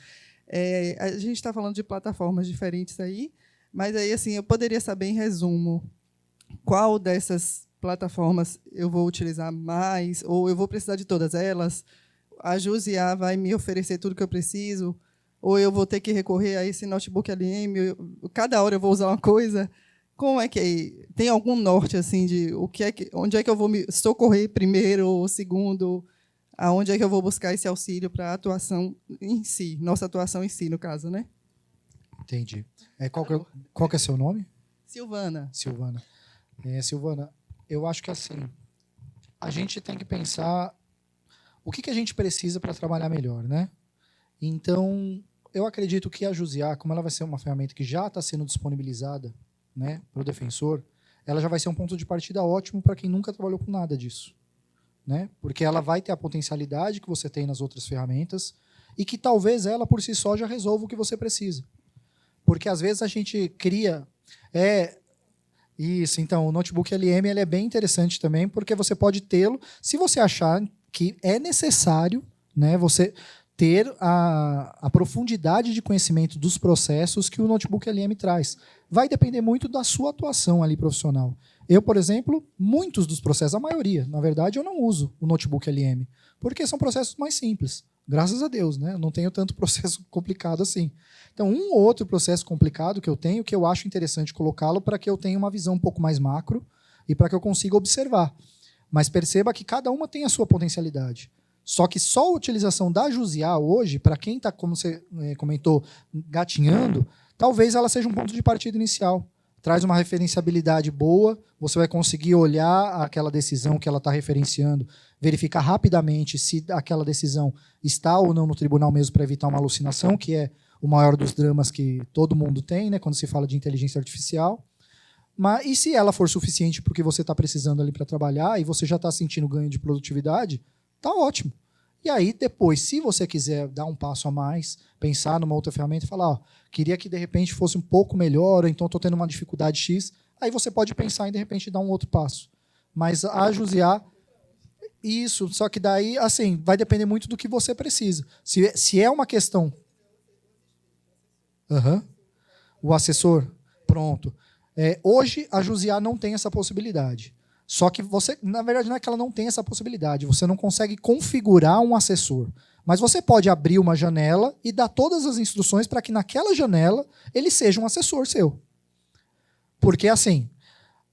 A gente está falando de plataformas diferentes aí, Mas aí, assim, eu poderia saber, em resumo, qual dessas plataformas eu vou utilizar mais, ou eu vou precisar de todas elas? A Jusiá vai me oferecer tudo que eu preciso? Ou eu vou ter que recorrer a esse notebook LM? Cada hora eu vou usar uma coisa? Como é que é? Tem algum norte assim de onde é que eu vou me socorrer primeiro ou segundo? Aonde é que eu vou buscar esse auxílio para a atuação em si, nossa atuação em si, no caso, né? Entendi. Qual que é seu nome? Silvana. Silvana. Silvana, eu acho que assim, a gente tem que pensar o que a gente precisa para trabalhar melhor, né? Então, eu acredito que a Jusiá, como ela vai ser uma ferramenta que já está sendo disponibilizada, né, para o defensor, ela já vai ser um ponto de partida ótimo para quem nunca trabalhou com nada disso, né? Porque ela vai ter a potencialidade que você tem nas outras ferramentas e que talvez ela por si só já resolva o que você precisa. Porque às vezes a gente cria isso. Então, o notebook LM ele é bem interessante também, porque você pode tê-lo se você achar que é necessário, né, você ter a profundidade de conhecimento dos processos que o notebook LM traz. Vai depender muito da sua atuação ali profissional. Eu, por exemplo, muitos dos processos, a maioria, na verdade, eu não uso o notebook LM, porque são processos mais simples. Graças a Deus, né? Eu não tenho tanto processo complicado assim. Então, um ou outro processo complicado que eu tenho, que eu acho interessante colocá-lo para que eu tenha uma visão um pouco mais macro e para que eu consiga observar. Mas perceba que cada uma tem a sua potencialidade. Só que só a utilização da Jusiá hoje, para quem está, como você comentou, gatinhando, talvez ela seja um ponto de partida inicial. Traz uma referenciabilidade boa, você vai conseguir olhar aquela decisão que ela está referenciando, verificar rapidamente se aquela decisão está ou não no tribunal mesmo para evitar uma alucinação, que é o maior dos dramas que todo mundo tem, né, quando se fala de inteligência artificial. E se ela for suficiente para o que você está precisando ali para trabalhar e você já está sentindo ganho de produtividade, tá ótimo. E aí, depois, se você quiser dar um passo a mais, pensar numa outra ferramenta e falar, queria que de repente fosse um pouco melhor, ou então estou tendo uma dificuldade X, aí você pode pensar em de repente dar um outro passo. Mas a Jusiá, isso, só que daí, assim, vai depender muito do que você precisa. Se é uma questão... O assessor, pronto. Hoje, a Jusiá não tem essa possibilidade. Só que você, na verdade, não é que ela não tem essa possibilidade. Você não consegue configurar um assessor. Mas você pode abrir uma janela e dar todas as instruções para que naquela janela ele seja um assessor seu. Porque, assim,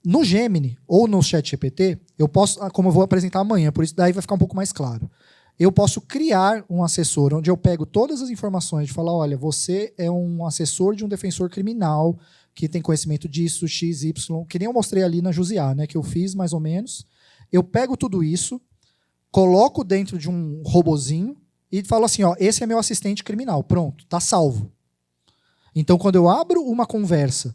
no Gemini ou no ChatGPT, eu posso, como eu vou apresentar amanhã, por isso daí vai ficar um pouco mais claro. Eu posso criar um assessor onde eu pego todas as informações de falar, olha, você é um assessor de um defensor criminal que tem conhecimento disso, X, Y, que nem eu mostrei ali na Jusiá, né, que eu fiz mais ou menos. Eu pego tudo isso, coloco dentro de um robozinho e falo assim, ó, esse é meu assistente criminal, pronto, tá salvo. Então, quando eu abro uma conversa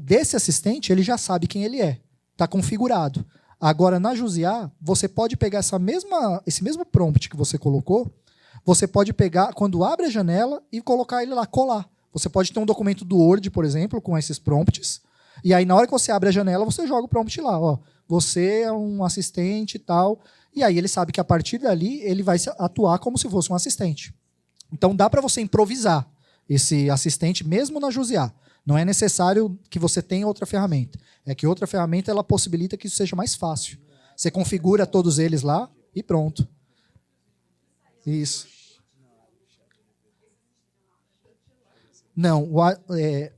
desse assistente, ele já sabe quem ele é, tá configurado. Agora, na Jusiá, você pode pegar esse mesmo prompt que você colocou, você pode pegar, quando abre a janela, e colocar ele lá, colar. Você pode ter um documento do Word, por exemplo, com esses prompts, e aí na hora que você abre a janela, você joga o prompt lá. Ó, você é um assistente e tal, e aí ele sabe que a partir dali ele vai atuar como se fosse um assistente. Então dá para você improvisar esse assistente mesmo na Jusiá. Não é necessário que você tenha outra ferramenta. É que outra ferramenta ela possibilita que isso seja mais fácil. Você configura todos eles lá e pronto. Isso. Não,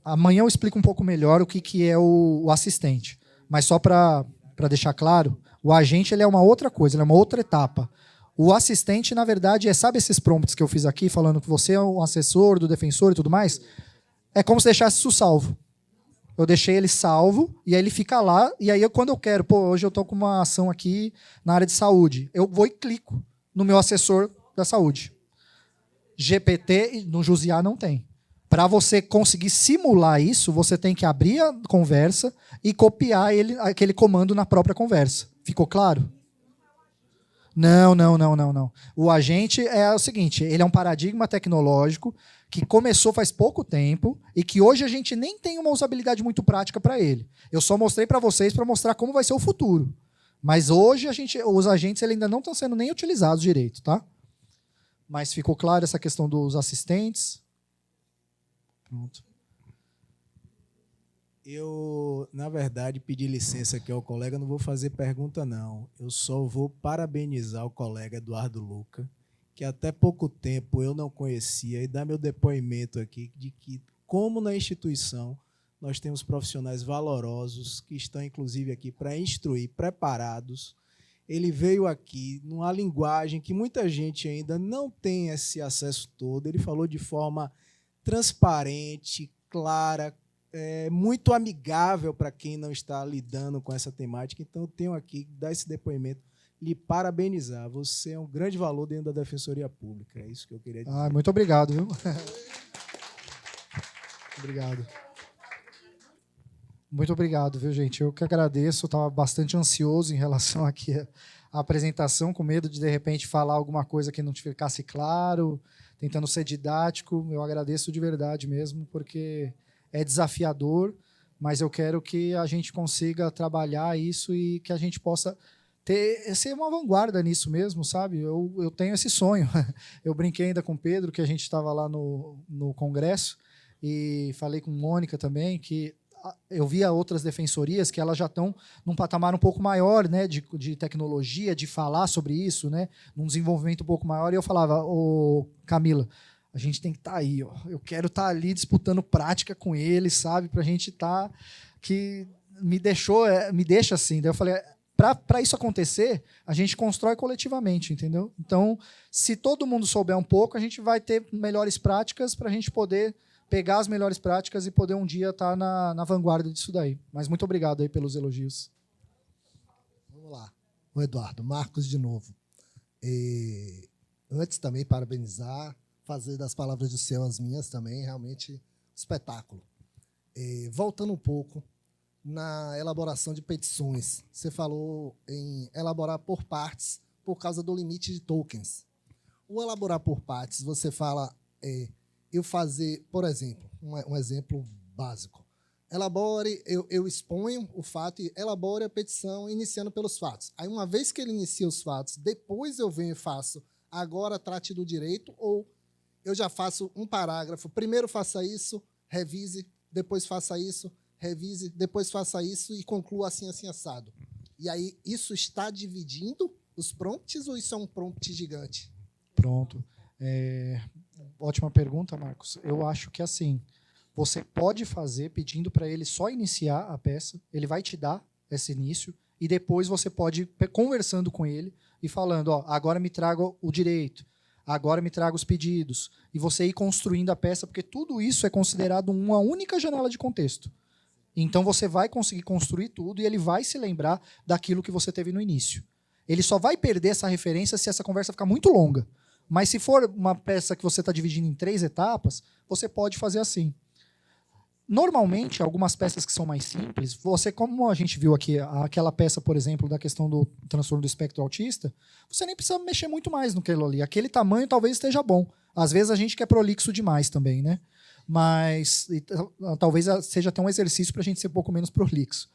amanhã eu explico um pouco melhor o que é o assistente. Mas só para deixar claro, o agente ele é uma outra coisa, ele é uma outra etapa. O assistente, na verdade, sabe esses prompts que eu fiz aqui, falando que você é um assessor do defensor e tudo mais? É como se deixasse isso salvo. Eu deixei ele salvo, e aí ele fica lá, e aí quando eu quero, hoje eu estou com uma ação aqui na área de saúde, eu vou e clico no meu assessor da saúde. GPT, no Jusiá não tem. Para você conseguir simular isso, você tem que abrir a conversa e copiar aquele comando na própria conversa. Ficou claro? Não. O agente é o seguinte, ele é um paradigma tecnológico que começou faz pouco tempo e que hoje a gente nem tem uma usabilidade muito prática para ele. Eu só mostrei para vocês para mostrar como vai ser o futuro. Mas hoje os agentes ainda não estão sendo nem utilizados direito, tá? Mas ficou claro essa questão dos assistentes? Pronto. Eu, na verdade, pedi licença aqui ao colega, não vou fazer pergunta, não. Eu só vou parabenizar o colega Eduardo Luca, que até pouco tempo eu não conhecia, e dar meu depoimento aqui de que, como na instituição, nós temos profissionais valorosos que estão, inclusive, aqui para instruir, preparados. Ele veio aqui numa linguagem que muita gente ainda não tem esse acesso todo. Ele falou de forma transparente, clara, muito amigável para quem não está lidando com essa temática. Então, eu tenho aqui que dar esse depoimento, lhe parabenizar. Você é um grande valor dentro da Defensoria Pública. É isso que eu queria dizer. Muito obrigado, viu? Obrigado. Muito obrigado, viu, gente? Eu que agradeço. Eu estava bastante ansioso em relação aqui à apresentação, com medo de repente, falar alguma coisa que não te ficasse claro, tentando ser didático. Eu agradeço de verdade mesmo, porque é desafiador, mas eu quero que a gente consiga trabalhar isso e que a gente possa ser uma vanguarda nisso mesmo, sabe? Eu tenho esse sonho. Eu brinquei ainda com o Pedro, que a gente estava lá no congresso, e falei com Mônica também, que eu via outras defensorias que elas já estão num patamar um pouco maior, né, de tecnologia, de falar sobre isso, né, num desenvolvimento um pouco maior, e eu falava, Camila, a gente tem que estar aí, ó. Eu quero estar ali disputando prática com eles, sabe, para a gente estar que me deixa assim. Daí eu falei, para isso acontecer, a gente constrói coletivamente, entendeu? Então, se todo mundo souber um pouco, a gente vai ter melhores práticas para a gente poder pegar as melhores práticas e poder um dia estar na vanguarda disso daí. Mas muito obrigado aí pelos elogios. Vamos lá. O Eduardo, Marcos de novo. Antes também parabenizar, fazer das palavras do seu as minhas também, realmente espetáculo. Voltando um pouco na elaboração de petições, você falou em elaborar por partes por causa do limite de tokens. O elaborar por partes, você fala, eu fazer, por exemplo, um exemplo básico, eu exponho o fato e elabore a petição iniciando pelos fatos. Aí, uma vez que ele inicia os fatos, depois eu venho e faço, agora trate do direito, ou eu já faço um parágrafo, primeiro faça isso, revise, depois faça isso, revise, depois faça isso e conclua assim, assim, assado. E aí, isso está dividindo os prompts ou isso é um prompt gigante? Pronto. Ótima pergunta, Marcos. Eu acho que assim, você pode fazer pedindo para ele só iniciar a peça, ele vai te dar esse início, e depois você pode ir conversando com ele e falando, agora me traga o direito, agora me traga os pedidos, e você ir construindo a peça, porque tudo isso é considerado uma única janela de contexto. Então você vai conseguir construir tudo e ele vai se lembrar daquilo que você teve no início. Ele só vai perder essa referência se essa conversa ficar muito longa. Mas se for uma peça que você está dividindo em 3 etapas, você pode fazer assim. Normalmente, algumas peças que são mais simples, você, como a gente viu aqui, aquela peça, por exemplo, da questão do transtorno do espectro autista, você nem precisa mexer muito mais no que ali. Aquele tamanho talvez esteja bom. Às vezes a gente quer prolixo demais também, né? Mas talvez seja até um exercício para a gente ser um pouco menos prolixo.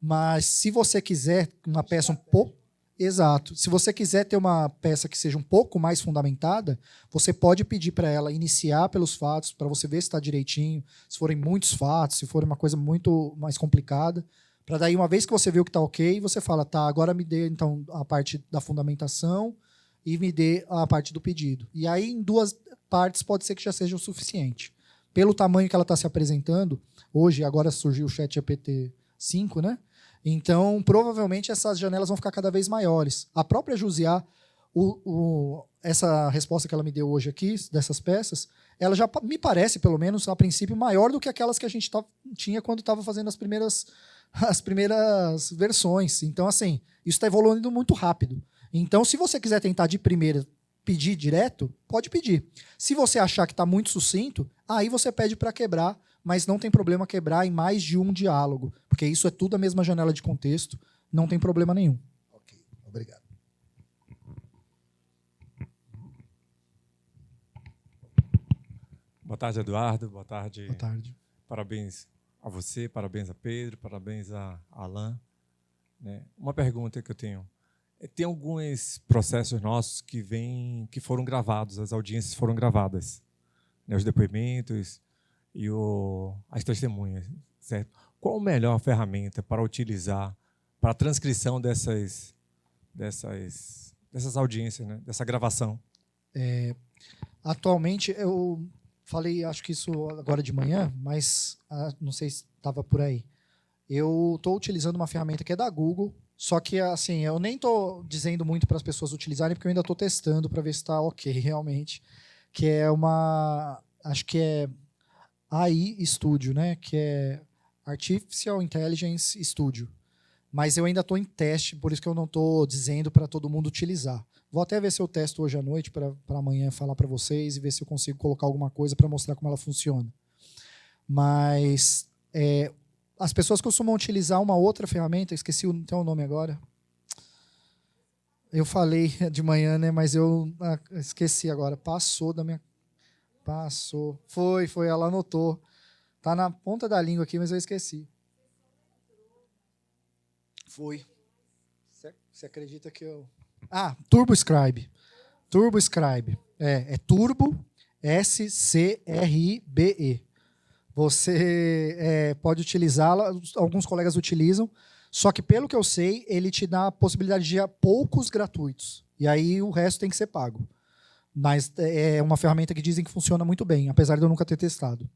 Mas se você quiser uma peça um pouco... Exato. Se você quiser ter uma peça que seja um pouco mais fundamentada, você pode pedir para ela iniciar pelos fatos, para você ver se está direitinho, se forem muitos fatos, se for uma coisa muito mais complicada, para daí, uma vez que você viu que está ok, você fala, tá, agora me dê então a parte da fundamentação e me dê a parte do pedido. E aí, em 2 partes, pode ser que já seja o suficiente. Pelo tamanho que ela está se apresentando, hoje, agora surgiu o ChatGPT 5, né? Então, provavelmente, essas janelas vão ficar cada vez maiores. A própria Jusiá, essa resposta que ela me deu hoje aqui, dessas peças, ela já me parece, pelo menos, a princípio, maior do que aquelas que a gente tinha quando estava fazendo as primeiras versões. Então, assim, isso está evoluindo muito rápido. Então, se você quiser tentar de primeira pedir direto, pode pedir. Se você achar que está muito sucinto, aí você pede para quebrar, mas não tem problema quebrar em mais de um diálogo, porque isso é tudo a mesma janela de contexto, não tem problema nenhum. Ok, obrigado. Boa tarde, Eduardo. Boa tarde. Boa tarde. Parabéns a você, parabéns a Pedro, parabéns a Alain. Uma pergunta que eu tenho. Tem alguns processos nossos que foram gravados, as audiências foram gravadas, né, os depoimentos e as testemunhas, certo? qual a melhor ferramenta para utilizar para a transcrição dessas audiências, né? Dessa gravação? Atualmente, eu falei, acho que isso agora de manhã, mas não sei se estava por aí. Eu estou utilizando uma ferramenta que é da Google, só que assim, eu nem estou dizendo muito para as pessoas utilizarem, porque eu ainda estou testando para ver se está ok realmente, que é acho que é AI Studio, né? Que é Artificial Intelligence Studio. Mas eu ainda estou em teste, por isso que eu não estou dizendo para todo mundo utilizar. Vou até ver se eu testo hoje à noite para amanhã falar para vocês e ver se eu consigo colocar alguma coisa para mostrar como ela funciona. Mas as pessoas costumam utilizar uma outra ferramenta, esqueci até o nome agora. Eu falei de manhã, né? Mas eu esqueci agora. Passou. Foi, ela anotou. Tá na ponta da língua aqui, mas eu esqueci. Foi. Você acredita que eu... TurboScribe. TurboScribe. É Turbo SCRIBE. Você pode utilizá-la, alguns colegas utilizam, só que pelo que eu sei, ele te dá a possibilidade de poucos gratuitos. E aí o resto tem que ser pago. Mas é uma ferramenta que dizem que funciona muito bem, apesar de eu nunca ter testado.